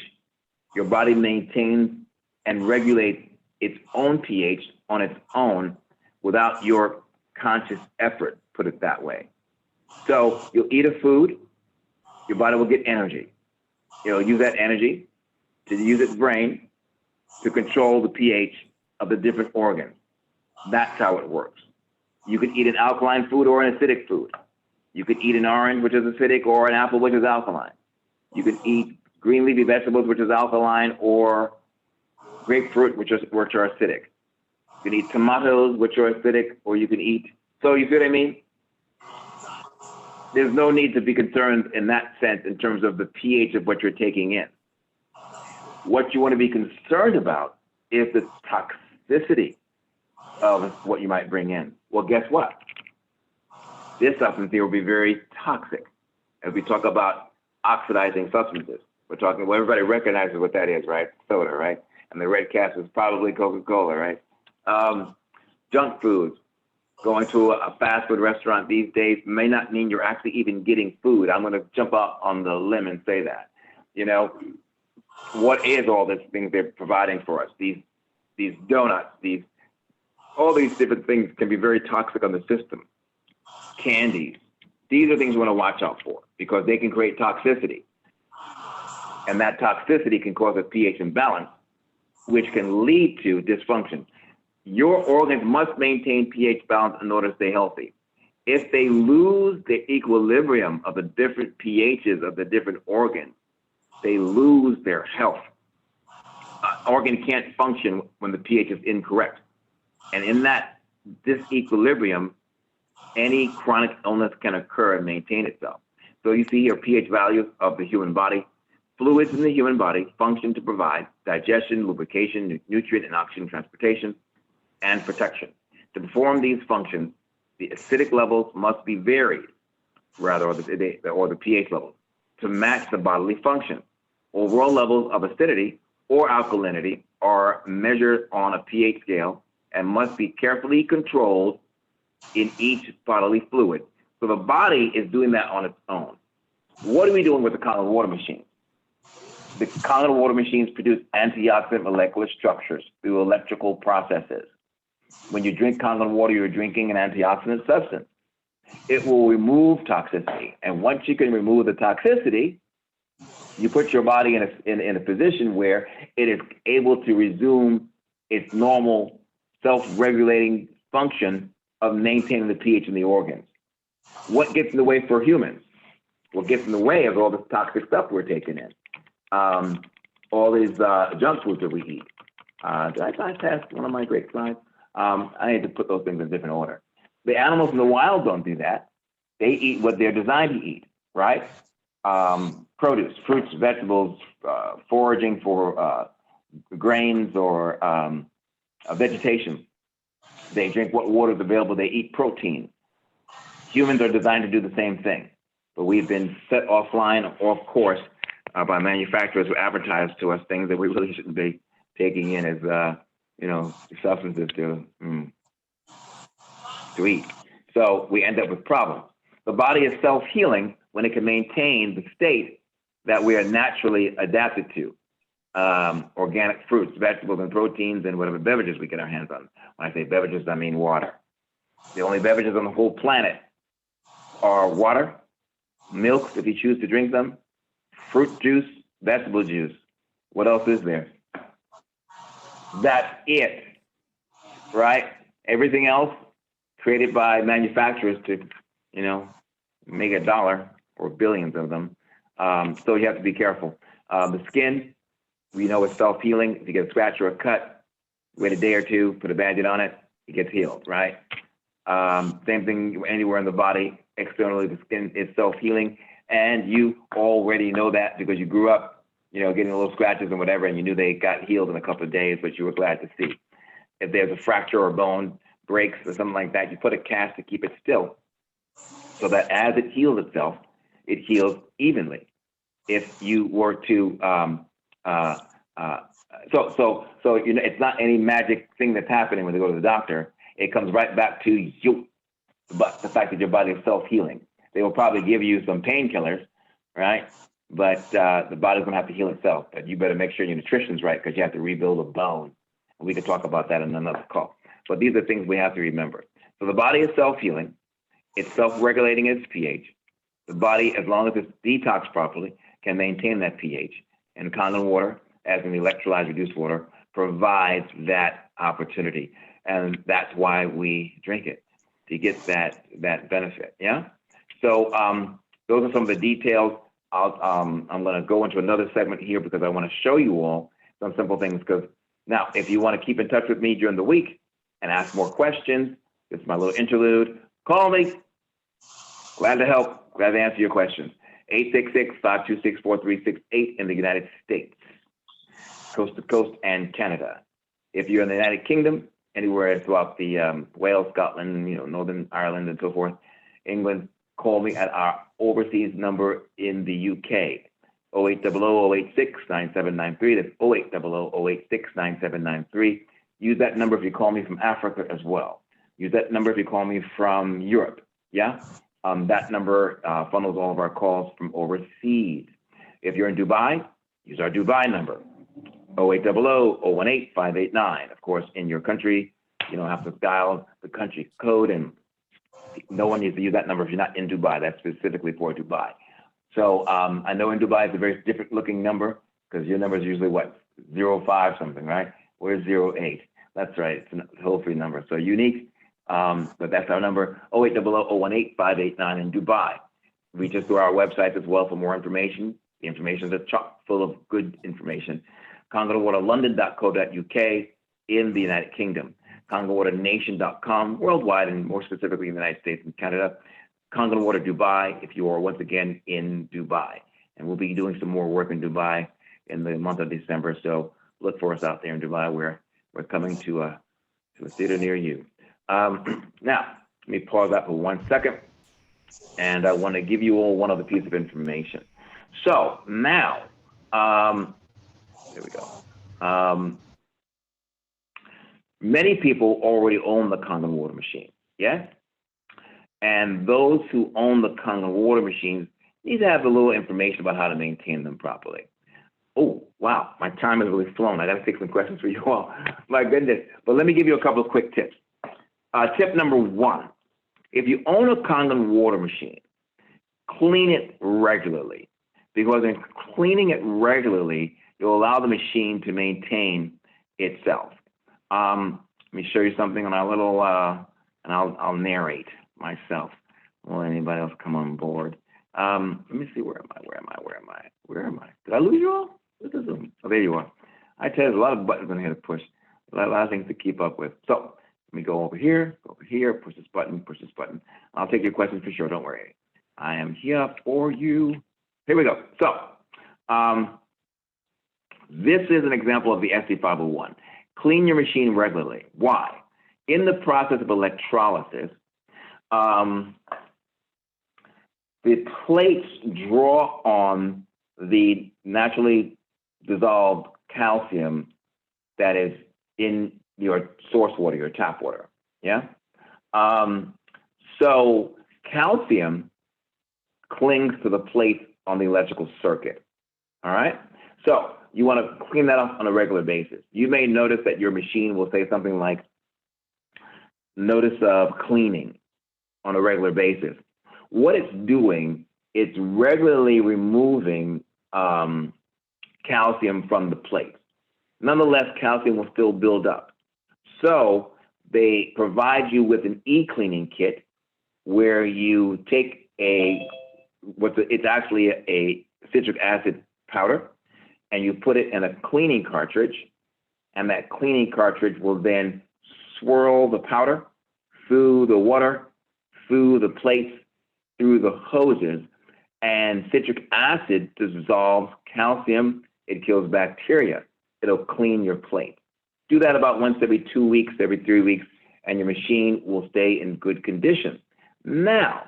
Your body maintains and regulates its own pH on its own without your conscious effort, put it that way. So you'll eat a food, your body will get energy. It'll use that energy to use its brain to control the pH of the different organs. That's how it works. You could eat an alkaline food or an acidic food. You could eat an orange, which is acidic, or an apple, which is alkaline. You could eat green leafy vegetables, which is alkaline, or grapefruit, which are acidic. You can eat tomatoes, which are acidic, or you can eat. So you see what I mean? There's no need to be concerned in that sense in terms of the pH of what you're taking in. What you want to be concerned about is the toxicity of what you might bring in. Well, guess what? This substance here will be very toxic. As we talk about oxidizing substances, we're talking, well, everybody recognizes what that is, right? Soda, right? And the red cap is probably Coca-Cola, right? Junk foods. Going to a fast food restaurant these days may not mean you're actually even getting food. I'm going to jump out on the limb and say that. You know, what is all these things they're providing for us? These donuts, all these different things can be very toxic on the system. Candies. These are things we want to watch out for because they can create toxicity. And that toxicity can cause a pH imbalance, which can lead to dysfunction. Your organs must maintain pH balance in order to stay healthy. If they lose the equilibrium of the different pHs of the different organs, they lose their health. An organ can't function when the pH is incorrect. And in that disequilibrium, any chronic illness can occur and maintain itself. So you see here pH values of the human body. Fluids in the human body function to provide digestion, lubrication, nutrient and oxygen transportation, and protection. To perform these functions, the acidic levels must be varied, or the pH levels, to match the bodily function. Overall levels of acidity or alkalinity are measured on a pH scale and must be carefully controlled in each bodily fluid So the body is doing that on its own. What are we doing with the Kangen water machine? The Kangen water machines produce antioxidant molecular structures through electrical processes. When you drink Kangen water, you're drinking an antioxidant substance. It will remove toxicity. And once you can remove the toxicity, you put your body in a position where it is able to resume its normal self-regulating function of maintaining the pH in the organs. What gets in the way for humans? What gets in the way is all this toxic stuff we're taking in. All these junk foods that we eat. Did I bypass one of my great slides? I need to put those things in different order. The animals in the wild don't do that. They eat what they're designed to eat, right? Produce, fruits, vegetables, foraging for grains or vegetation. They drink what water is available. They eat protein. Humans are designed to do the same thing, but we've been set offline, off course by manufacturers who advertise to us things that we really shouldn't be taking in as, substances to eat. So we end up with problems. The body is self-healing when it can maintain the state that we are naturally adapted to. Organic fruits, vegetables, and proteins, and whatever beverages we get our hands on. When I say beverages, I mean water. The only beverages on the whole planet are water, milk, if you choose to drink them, fruit juice, vegetable juice. What else is there? That's it, right? Everything else created by manufacturers to, make a dollar or billions of them. So you have to be careful. The skin, we know it's self-healing. If you get a scratch or a cut, wait a day or two, put a Band-Aid on it, it gets healed, right? Same thing anywhere in the body. Externally, the skin is self-healing. And you already know that because you grew up, getting little scratches and whatever, and you knew they got healed in a couple of days, but you were glad to see. If there's a fracture or a bone breaks or something like that, you put a cast to keep it still so that as it heals itself, it heals evenly. If you were to, it's not any magic thing that's happening when they go to the doctor. It comes right back to you, but the fact that your body is self-healing. They will probably give you some painkillers, right? But the body's gonna have to heal itself. But you better make sure your nutrition's right because you have to rebuild a bone. And we can talk about that in another call. But these are things we have to remember. So the body is self-healing. It's self-regulating its pH. The body, as long as it's detoxed properly, can maintain that pH. And Kangen water, as an electrolyzed reduced water, provides that opportunity. And that's why we drink it, to get that benefit, yeah? So those are some of the details. I'm gonna go into another segment here because I wanna show you all some simple things. Because now, if you wanna keep in touch with me during the week and ask more questions, this is my little interlude, call me. Glad to help, glad to answer your questions. 866-526-4368 in the United States, coast to coast and Canada. If you're in the United Kingdom, anywhere throughout the Wales, Scotland, Northern Ireland and so forth, England, call me at our overseas number in the UK, 0800-086-9793. That's 0800-086-9793. Use that number if you call me from Africa as well. Use that number if you call me from Europe, yeah? That number funnels all of our calls from overseas. If you're in Dubai, use our Dubai number, 0800-018-589. Of course, in your country, you don't have to dial the country code, and no one needs to use that number if you're not in Dubai. That's specifically for Dubai. So I know in Dubai it's a very different looking number because your number is usually what, 05 something, right? We're 08. That's right. It's a toll-free number. So unique, but that's our number, 0800-018-589 in Dubai. Reach us through our website as well for more information. The information is chock full of good information. KangenWaterLondon.co.uk in the United Kingdom. KangenWaterNation.com worldwide, and more specifically in the United States and Canada. Kangen Water Dubai if you are once again in Dubai. And we'll be doing some more work in Dubai in the month of December. So look for us out there in Dubai. We're coming to a theater near you. Now, let me pause that for 1 second. And I want to give you all one other piece of information. So now, there we go. Many people already own the Kangen water machine, yeah? And those who own the Kangen water machines need to have a little information about how to maintain them properly. Oh, wow, my time has really flown. I got to take some questions for you all. My goodness. But let me give you a couple of quick tips. Tip number one, if you own a Kangen water machine, clean it regularly, because in cleaning it regularly, you'll allow the machine to maintain itself. Let me show you something on our little, and I'll narrate myself. Will anybody else come on board? Let me see, where am I? Did I lose you all? Oh, there you are. I tell you, there's a lot of buttons on here to push, a lot of things to keep up with. So let me go over here, push this button. I'll take your questions for sure, don't worry. I am here for you. Here we go. So this is an example of the SC501. Clean your machine regularly. Why? In the process of electrolysis, the plates draw on the naturally dissolved calcium that is in your source water, your tap water. Yeah. So calcium clings to the plate on the electrical circuit. All right. So you want to clean that off on a regular basis. You may notice that your machine will say something like, notice of cleaning on a regular basis. What it's doing, it's regularly removing calcium from the plate. Nonetheless, calcium will still build up. So they provide you with an e-cleaning kit where you take it's actually a citric acid powder, and you put it in a cleaning cartridge, and that cleaning cartridge will then swirl the powder through the water, through the plates, through the hoses, and citric acid dissolves calcium. It kills bacteria. It'll clean your plate. Do that about once every 2 weeks, every 3 weeks, and your machine will stay in good condition. Now,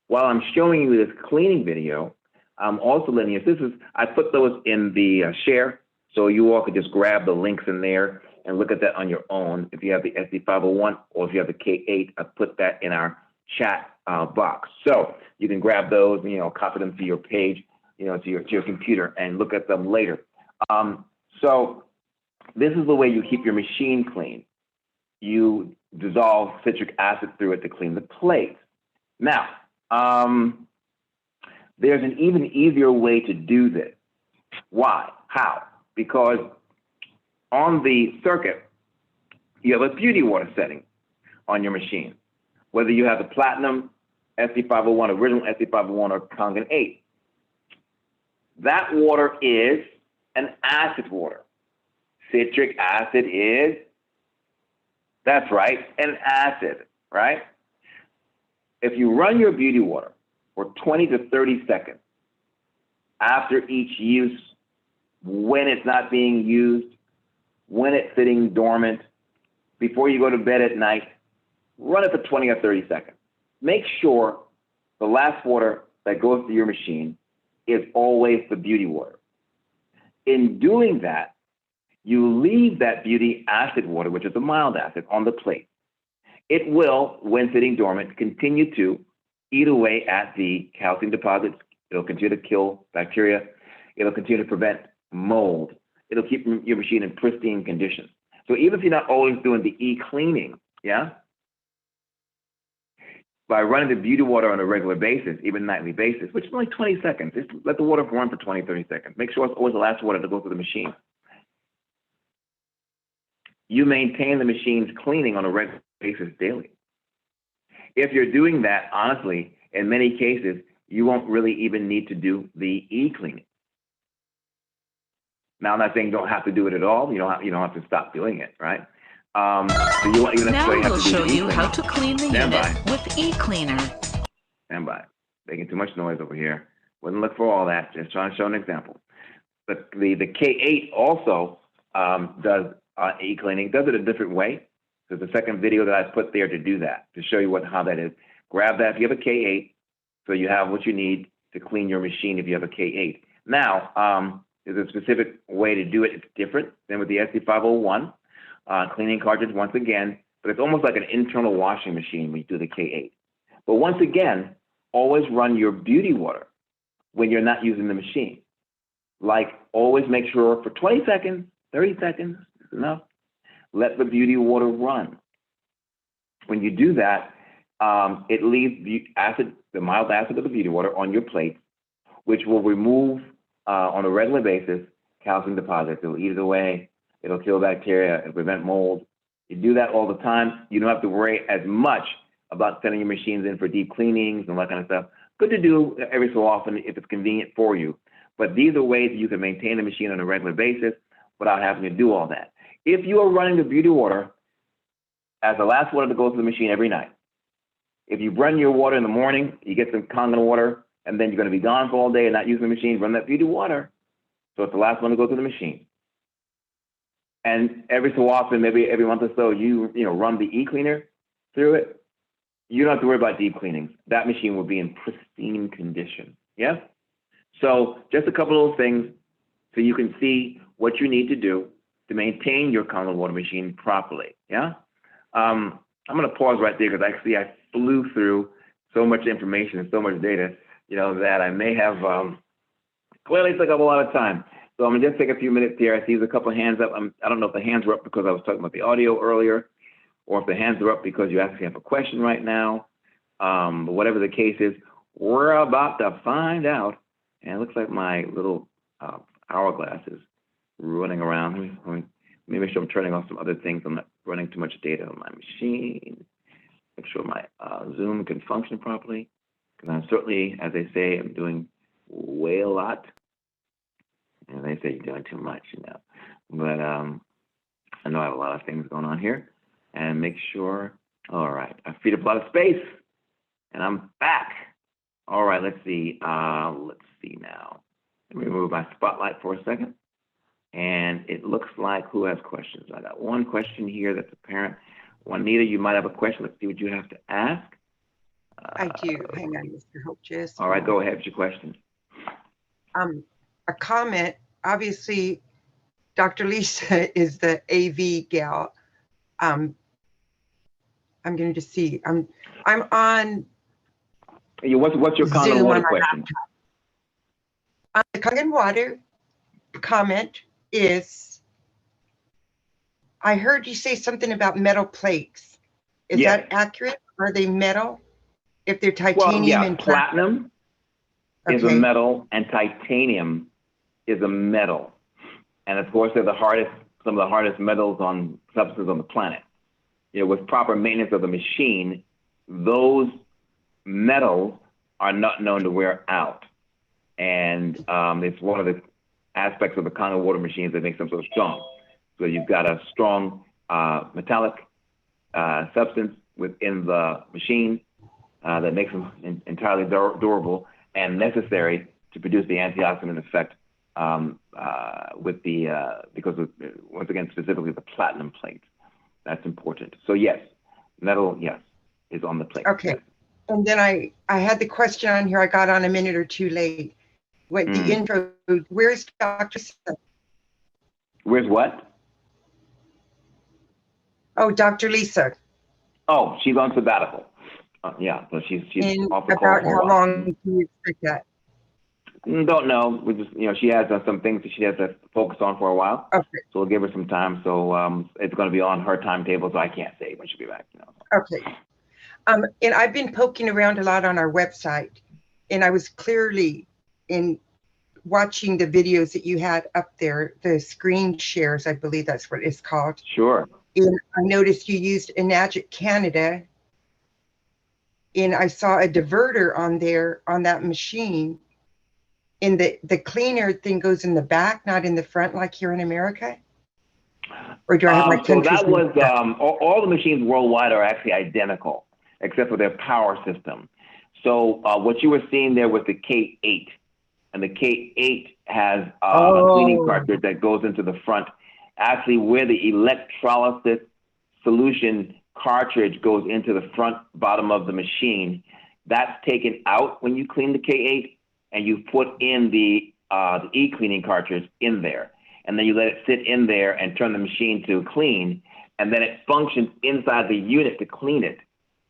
while I'm showing you this cleaning video, I'm also letting you, I put those in the share, so you all could just grab the links in there and look at that on your own. If you have the SC501 or if you have the K8, I put that in our chat box. So you can grab those, copy them to your page, to your computer and look at them later. So this is the way you keep your machine clean. You dissolve citric acid through it to clean the plate. Now, there's an even easier way to do this. Why? How? Because on the circuit, you have a beauty water setting on your machine, whether you have the Platinum, SC501, original SC501, or Kangen 8. That water is an acid water. Citric acid is, that's right, an acid, right? If you run your beauty water for 20 to 30 seconds after each use, when it's not being used, when it's sitting dormant, before you go to bed at night, run it for 20 or 30 seconds. Make sure the last water that goes through your machine is always the beauty water. In doing that, you leave that beauty acid water, which is a mild acid, on the plate. It will, when sitting dormant, continue to eat away at the calcium deposits. It'll continue to kill bacteria. It'll continue to prevent mold. It'll keep your machine in pristine condition. So even if you're not always doing the e-cleaning, yeah, by running the beauty water on a regular basis, even nightly basis, which is only 20 seconds, just let the water run for 20, 30 seconds. Make sure it's always the last water to go through the machine. You maintain the machine's cleaning on a regular basis daily. If you're doing that, honestly, in many cases, you won't really even need to do the e-cleaning. Now, I'm not saying you don't have to do it at all. You don't have to stop doing it, right? So now we'll show you how to clean the unit with e-cleaner. Stand by. Making too much noise over here. Wouldn't look for all that. Just trying to show an example. The K8 also does e-cleaning. Does it a different way. There's a second video that I put there to do that, to show you how that is. Grab that if you have a K8, so you have what you need to clean your machine if you have a K8. Now, there's a specific way to do it. It's different than with the SC501. Cleaning cartridge once again, but it's almost like an internal washing machine when you do the K8. But once again, always run your beauty water when you're not using the machine. Like, always make sure for 20 seconds, 30 seconds is enough. Let the beauty water run. When you do that, it leaves the mild acid of the beauty water on your plate, which will remove on a regular basis calcium deposits. It'll eat it away. It'll kill bacteria and prevent mold. You do that all the time. You don't have to worry as much about sending your machines in for deep cleanings and all that kind of stuff. Good to do every so often if it's convenient for you. But these are ways that you can maintain the machine on a regular basis without having to do all that. If you are running the beauty water as the last water to go through the machine every night, if you run your water in the morning, you get some Kangen water, and then you're going to be gone for all day and not using the machine, run that beauty water. So it's the last one to go through the machine. And every so often, maybe every month or so, you run the e-cleaner through it. You don't have to worry about deep cleanings. That machine will be in pristine condition. Yeah? So just a couple of things so you can see what you need to do to maintain your Kangen water machine properly. Yeah? I'm going to pause right there because I flew through so much information and so much data, that I may have clearly took up a lot of time. So I'm going to just take a few minutes here. I see there's a couple of hands up. I don't know if the hands were up because I was talking about the audio earlier, or if the hands are up because you actually have a question right now. But whatever the case is, we're about to find out. And it looks like my little hourglass is running around. Let me make sure I'm turning off some other things. I'm not running too much data on my machine. Make sure my Zoom can function properly. Because I'm certainly, as they say, I'm doing way a lot. And they say you're doing too much, But I know I have a lot of things going on here. And make sure, all right, I freed up a lot of space. And I'm back. All right, let's see. Let's see now. Let me remove my spotlight for a second. And it looks like who has questions? I got one question here that's apparent. Juanita, you might have a question. Let's see what you have to ask. I do. Hang on, Mr. Hope. Just all right, go ahead with your question. A comment. Obviously, Dr. Lisa is the AV gal. I'm going to see. I'm on. What's your Kangen water question? The Kangen water comment is, I heard you say something about metal plates. Is that accurate? Are they metal? If they're titanium and platinum is a metal, and titanium is a metal. And of course, they're some of the hardest metals on substances on the planet. With proper maintenance of the machine, those metals are not known to wear out. And it's one of the aspects of the Kangen water machines that makes them so strong. So you've got a strong metallic substance within the machine that makes them entirely durable and necessary to produce the antioxidant effect because of, once again, specifically the platinum plate. That's important. So yes, metal, yes, is on the plate. Okay. And then I had the question on here. I got on a minute or two late. The intro, where's Dr. Lisa? Where's what? Oh, Dr. Lisa. Oh, she's on sabbatical. Yeah, so she's off the call about for a how while. long do you expect that? Don't know. We just, she has some things that she has to focus on for a while. Okay. So we'll give her some time. So it's going to be on her timetable, so I can't say when she'll be back. Okay. And I've been poking around a lot on our website, and I was clearly in watching the videos that you had up there, the screen shares, I believe that's what it's called. Sure. And I noticed you used Enagic Canada, and I saw a diverter on there on that machine. And the cleaner thing goes in the back, not in the front, like here in America? Or do I have my so that was, all the machines worldwide are actually identical, except for their power system. So what you were seeing there was the K8. And the K8 has a cleaning cartridge that goes into the front. Actually, where the electrolysis solution cartridge goes into the front bottom of the machine, that's taken out when you clean the K8, and you put in the e-cleaning cartridge in there. And then you let it sit in there and turn the machine to clean, and then it functions inside the unit to clean it.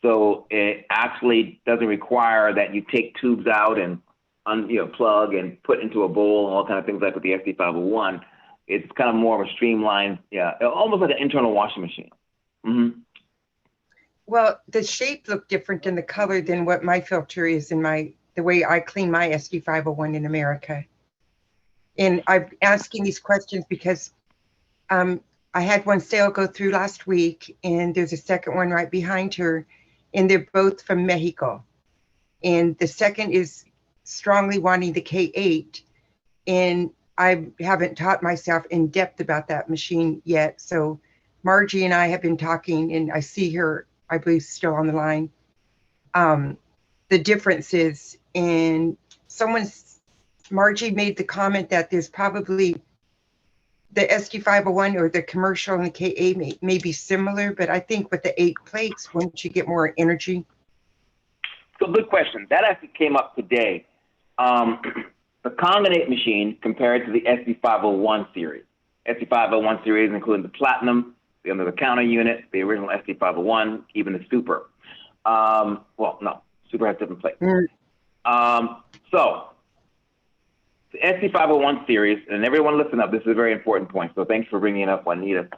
So it actually doesn't require that you take tubes out and plug and put into a bowl and all kind of things like with the SD501. It's kind of more of a streamlined, almost like an internal washing machine. Mm-hmm. Well, the shape looked different in the color than what my filter is in the way I clean my SD501 in America. And I'm asking these questions because I had one sale go through last week, and there's a second one right behind her, and they're both from Mexico. And the second is strongly wanting the K8, and I haven't taught myself in depth about that machine yet. So Margie and I have been talking, and I see her, I believe, still on the line. The differences in Margie made the comment that there's probably the SD501 or the commercial and the KA may be similar, but I think with the 8 plates, wouldn't you get more energy? So good question. That actually came up today. The Kangen 8 machine compared to the SD501 series. SD501 series including the Platinum, the under-the-counter unit, the original SD501, even the Super. Super has different plates. So the SD501 series, and everyone listen up, this is a very important point, so thanks for bringing it up, Juanita.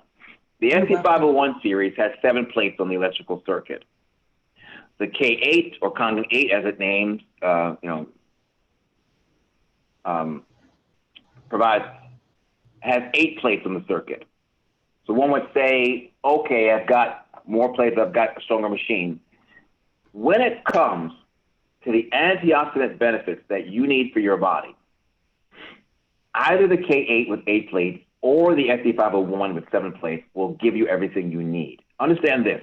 The SD501 series has 7 plates on the electrical circuit. The K8, or Kangen 8 as it names, has 8 plates on the circuit. So one would say, okay, I've got more plates, I've got a stronger machine. When it comes to the antioxidant benefits that you need for your body, either the K8 with 8 plates or the SD501 with 7 plates will give you everything you need. Understand this.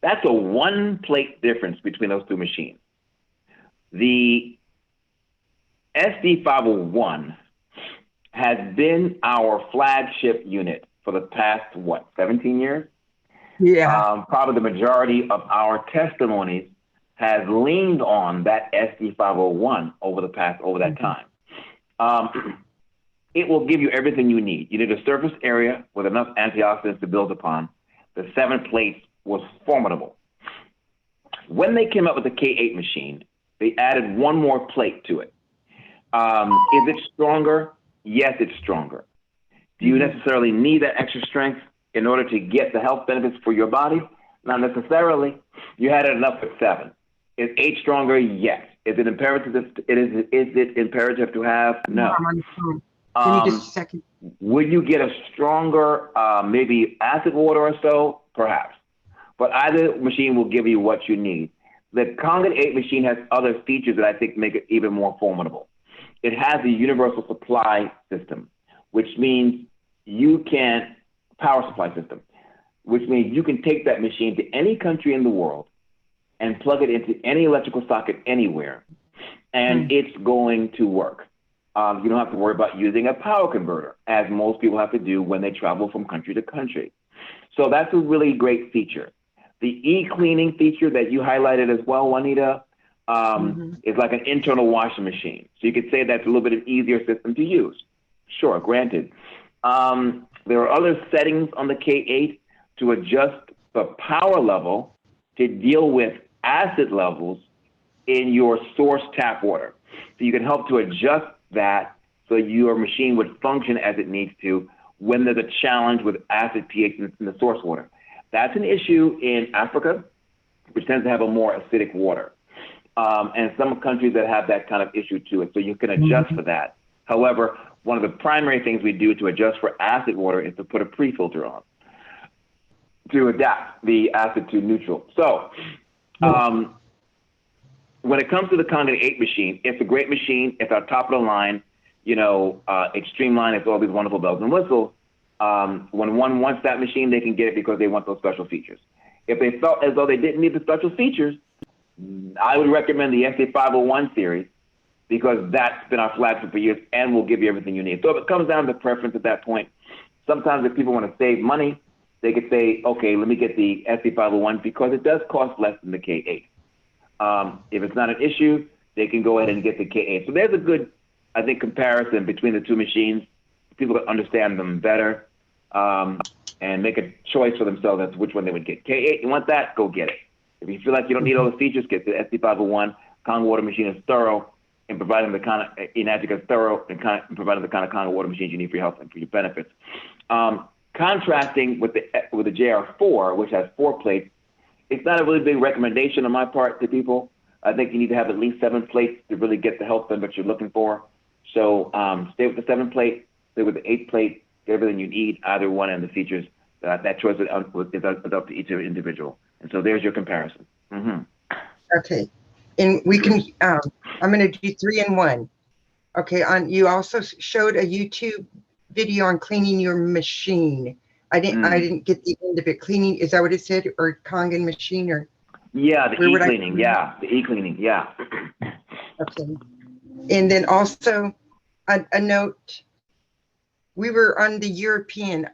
That's a 1-plate difference between those 2 machines. The SD501 has been our flagship unit for the past, 17 years? Yeah. Probably the majority of our testimonies has leaned on that SD501 over that time. It will give you everything you need. You need a surface area with enough antioxidants to build upon. The 7 plates was formidable. When they came up with the K8 machine, they added 1 more plate to it. Is it stronger? Yes, it's stronger. Do you necessarily need that extra strength in order to get the health benefits for your body? Not necessarily. You had it enough with 7. Is 8 stronger? Yes. Is it imperative? Is it imperative to have? No. Give me just a second. Would you get a stronger, maybe acid water or so? Perhaps. But either machine will give you what you need. The Kangen 8 machine has other features that I think make it even more formidable. It has a universal supply system, which means power supply system, which means you can take that machine to any country in the world and plug it into any electrical socket anywhere, and it's going to work. You don't have to worry about using a power converter, as most people have to do when they travel from country to country. So that's a really great feature. The e-cleaning feature that you highlighted as well, Juanita, is like an internal washing machine. So you could say that's a little bit of an easier system to use. Sure, granted. There are other settings on the K8 to adjust the power level to deal with acid levels in your source tap water. So you can help to adjust that so your machine would function as it needs to when there's a challenge with acid pH in the source water. That's an issue in Africa, which tends to have a more acidic water. And some countries that have that kind of issue to it, so you can adjust for that. However, one of the primary things we do to adjust for acid water is to put a pre-filter on to adapt the acid to neutral. So when it comes to the Kangen 8 machine, it's a great machine. It's our top of the line, it's streamlined. It's all these wonderful bells and whistles. When one wants that machine, they can get it because they want those special features. If they felt as though they didn't need the special features, I would recommend the SD501 series because that's been our flagship for years and will give you everything you need. So if it comes down to preference at that point, sometimes if people want to save money, they could say, okay, let me get the SD501 because it does cost less than the K8. If it's not an issue, they can go ahead and get the K8. So there's a good, I think, comparison between the 2 machines. People can understand them better and make a choice for themselves as to which one they would get. K8, you want that? Go get it. If you feel like you don't need all the features, get the SD501. Kangen water machine is thorough in providing the kind of Enagic is thorough in providing the kind of Kangen water machines you need for your health and for your benefits. Contrasting with the JR4, which has 4 plates, it's not a really big recommendation on my part to people. I think you need to have at least 7 plates to really get the health benefits you're looking for. So stay with the 7 plate, stay with the 8 plate, get everything you need, either one, and the features. That choice is up to each individual. And so there's your comparison. Okay. And we can, I'm going to do 3 in 1. Okay. You also showed a YouTube video on cleaning your machine. I didn't get the end of it. Cleaning, is that what it said? Or Kangen machine, or? Yeah, the e-cleaning. Yeah, the e-cleaning. Yeah. Okay. And then also a note, we were on the European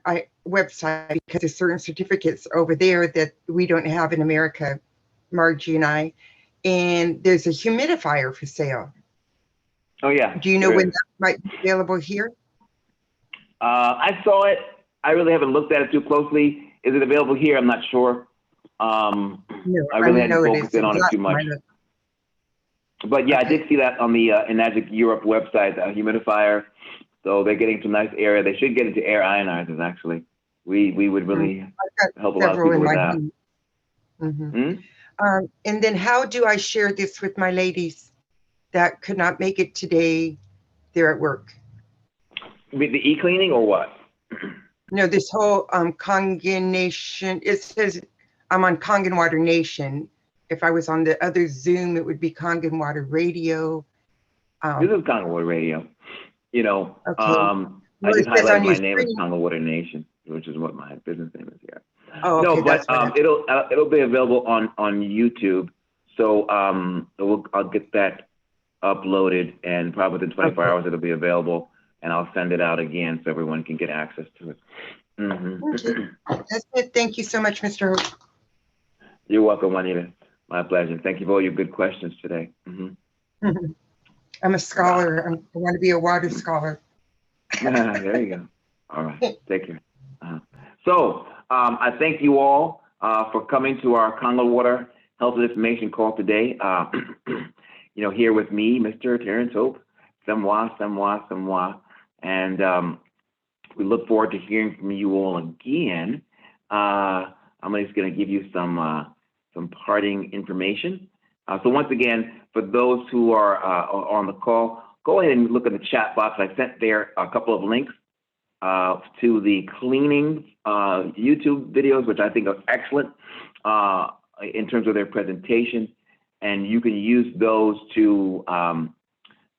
website because there's certain certificates over there that we don't have in America, Margie and I, and there's a humidifier for sale. Oh, yeah. Do you know when that might be available here? I saw it. I really haven't looked at it too closely. Is it available here? I'm not sure. No, I really hadn't focused in on it too much. But yeah, okay. I did see that on the Enagic Europe website, the humidifier. So they're getting some nice area. They should get into air ionizers, actually. We would really help a lot of people with that. And then how do I share this with my ladies that could not make it today? They're at work. With the e-cleaning or what? No, this whole Kangen Nation, it says I'm on Kangen Water Nation. If I was on the other Zoom, it would be Kangen Water Radio. This is Kangen Water Radio. You know, okay. I just highlighted my name as Kangen Water Nation, which is what my business name is here. Oh, okay, no, but it'll be available on YouTube. So I'll get that uploaded, and probably within 24 hours it'll be available, and I'll send it out again so everyone can get access to it. Okay. That's it. Thank you so much, Mr. Hope. You're welcome, Juanita. My pleasure. Thank you for all your good questions today. I'm a scholar. I want to be a water scholar. There you go. All right. Take care. So I thank you all for coming to our Kangen Water Health and Information call today. You know, here with me, Mr. Terrence Hope, and we look forward to hearing from you all again. I'm just going to give you some parting information. So once again, for those who are on the call, go ahead and look in the chat box. I sent there a couple of links to the cleaning YouTube videos, which I think are excellent in terms of their presentation. And you can use those to know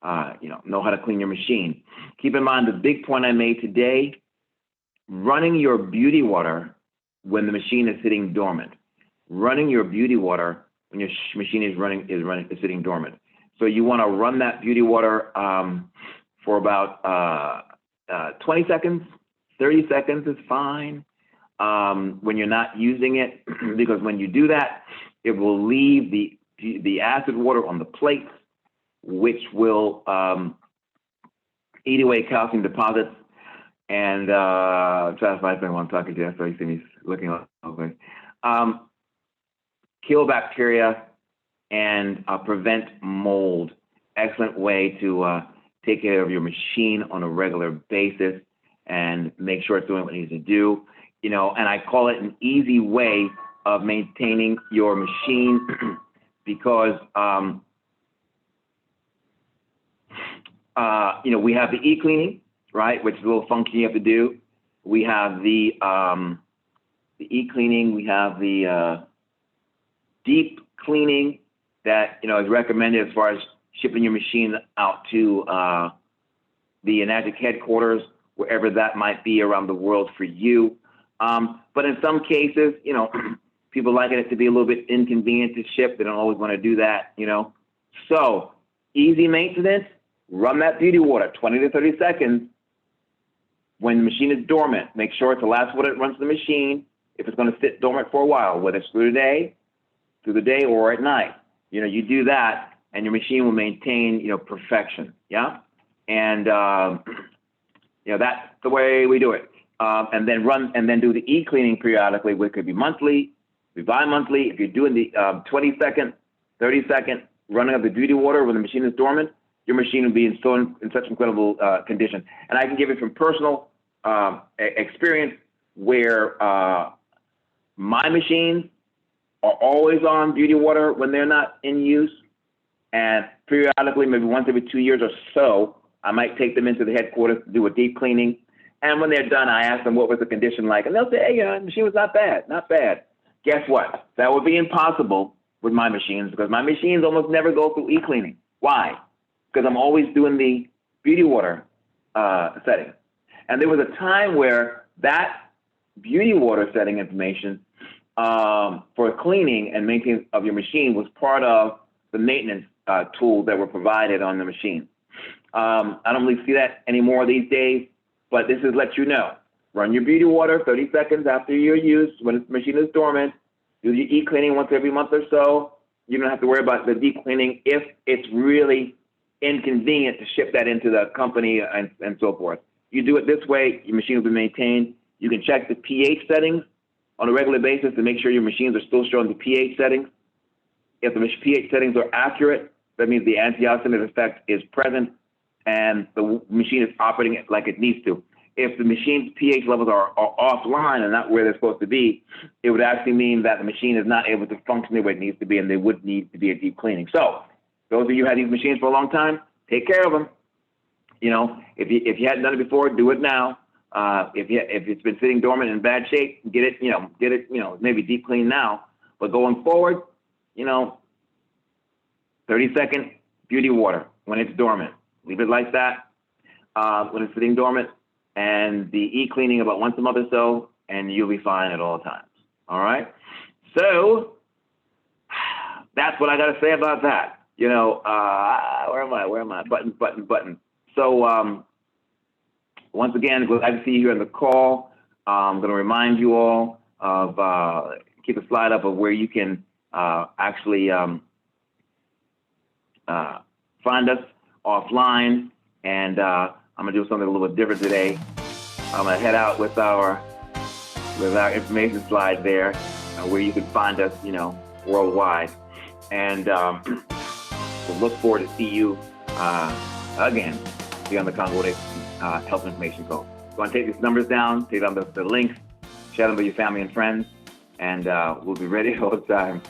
how to clean your machine. Keep in mind the big point I made today: running your beauty water when the machine is sitting dormant. Running your beauty water when your machine is sitting dormant. So you want to run that beauty water for about 20 seconds, 30 seconds is fine when you're not using it, because when you do that, it will leave the acid water on the plates, which will eat away calcium deposits. And try to find someone I'm talking to. So you see me looking over. Kill bacteria and prevent mold. Excellent way to take care of your machine on a regular basis and make sure it's doing what it needs to do. You know, and I call it an easy way of maintaining your machine because you know, we have the e-cleaning, right, which is a little funky you have to do. We have the e-cleaning. We have the deep cleaning that, you know, is recommended as far as shipping your machine out to the Enagic headquarters, wherever that might be around the world for you. But in some cases, you know, people like it to be a little bit inconvenient to ship. They don't always want to do that, you know. So easy maintenance. Run that beauty water 20 to 30 seconds when the machine is dormant. Make sure it's the last water that runs to the machine. If it's going to sit dormant for a while, whether it's through the day or at night, you know, you do that and your machine will maintain, you know, perfection. Yeah. And, you know, that's the way we do it. And then do the e-cleaning periodically, which could be monthly, be bi-monthly. If you're doing the 20-second, 30-second running of the beauty water when the machine is dormant, your machine will be in such incredible condition. And I can give it from personal experience where my machines are always on beauty water when they're not in use. And periodically, maybe once every 2 years or so, I might take them into the headquarters to do a deep cleaning. And when they're done, I ask them what was the condition like. And they'll say, hey, the machine was not bad, not bad. Guess what? That would be impossible with my machines because my machines almost never go through e-cleaning. Why? Because I'm always doing the beauty water setting. And there was a time where that beauty water setting information for cleaning and maintenance of your machine was part of the maintenance tools that were provided on the machine. I don't really see that anymore these days, but this is let you know. Run your beauty water 30 seconds after your use when the machine is dormant. Do your e-cleaning once every month or so. You don't have to worry about the deep cleaning if it's really inconvenient to ship that into the company and so forth. You do it this way, your machine will be maintained. You can check the pH settings on a regular basis to make sure your machines are still showing the pH settings. If the pH settings are accurate, that means the antioxidant effect is present and the machine is operating like it needs to. If the machine's pH levels are offline and not where they're supposed to be, it would actually mean that the machine is not able to function the way it needs to be, and there would need to be a deep cleaning. So those of you who have these machines for a long time, take care of them. If you hadn't done it before, do it now. If it's been sitting dormant in bad shape, get it, maybe deep clean now. But going forward, 30-second beauty water when it's dormant. Leave it like that when it's sitting dormant, and the e-cleaning about once a month or so, and you'll be fine at all times. All right? So that's what I got to say about that. Where am I? Button. So once again, glad to see you here on the call. I'm going to remind you all of, keep a slide up of where you can actually find us offline. And I'm going to do something a little bit different today. I'm going to head out with our information slide there, where you can find us, worldwide. And we'll look forward to see you again on the Congo Health Information Call. Go and take these numbers down, take down the links, share them with your family and friends, and we'll be ready all the time,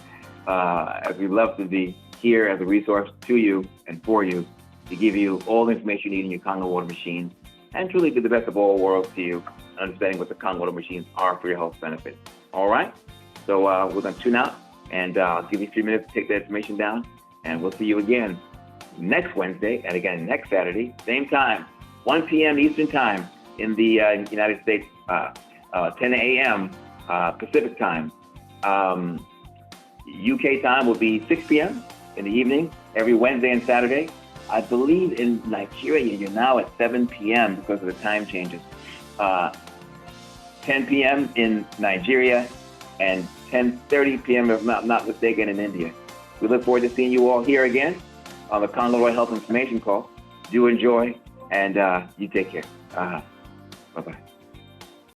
as we love to be here as a resource to you and for you to give you all the information you need in your Kangen water machines and truly be the best of all worlds to you, understanding what the Kangen water machines are for your health benefit. All right? So we're going to tune out, and I'll give you a few minutes to take that information down, and we'll see you again next Wednesday and again next Saturday, same time, 1 p.m. Eastern Time in the United States, 10 a.m. Pacific Time. UK time will be 6 p.m. in the evening every Wednesday and Saturday. I believe in Nigeria, you're now at 7 p.m. because of the time changes. 10 p.m. in Nigeria and 10:30 p.m. if I'm not mistaken in India. We look forward to seeing you all here again on the Congo Health Information Call. Do enjoy, and you take care. Bye-bye.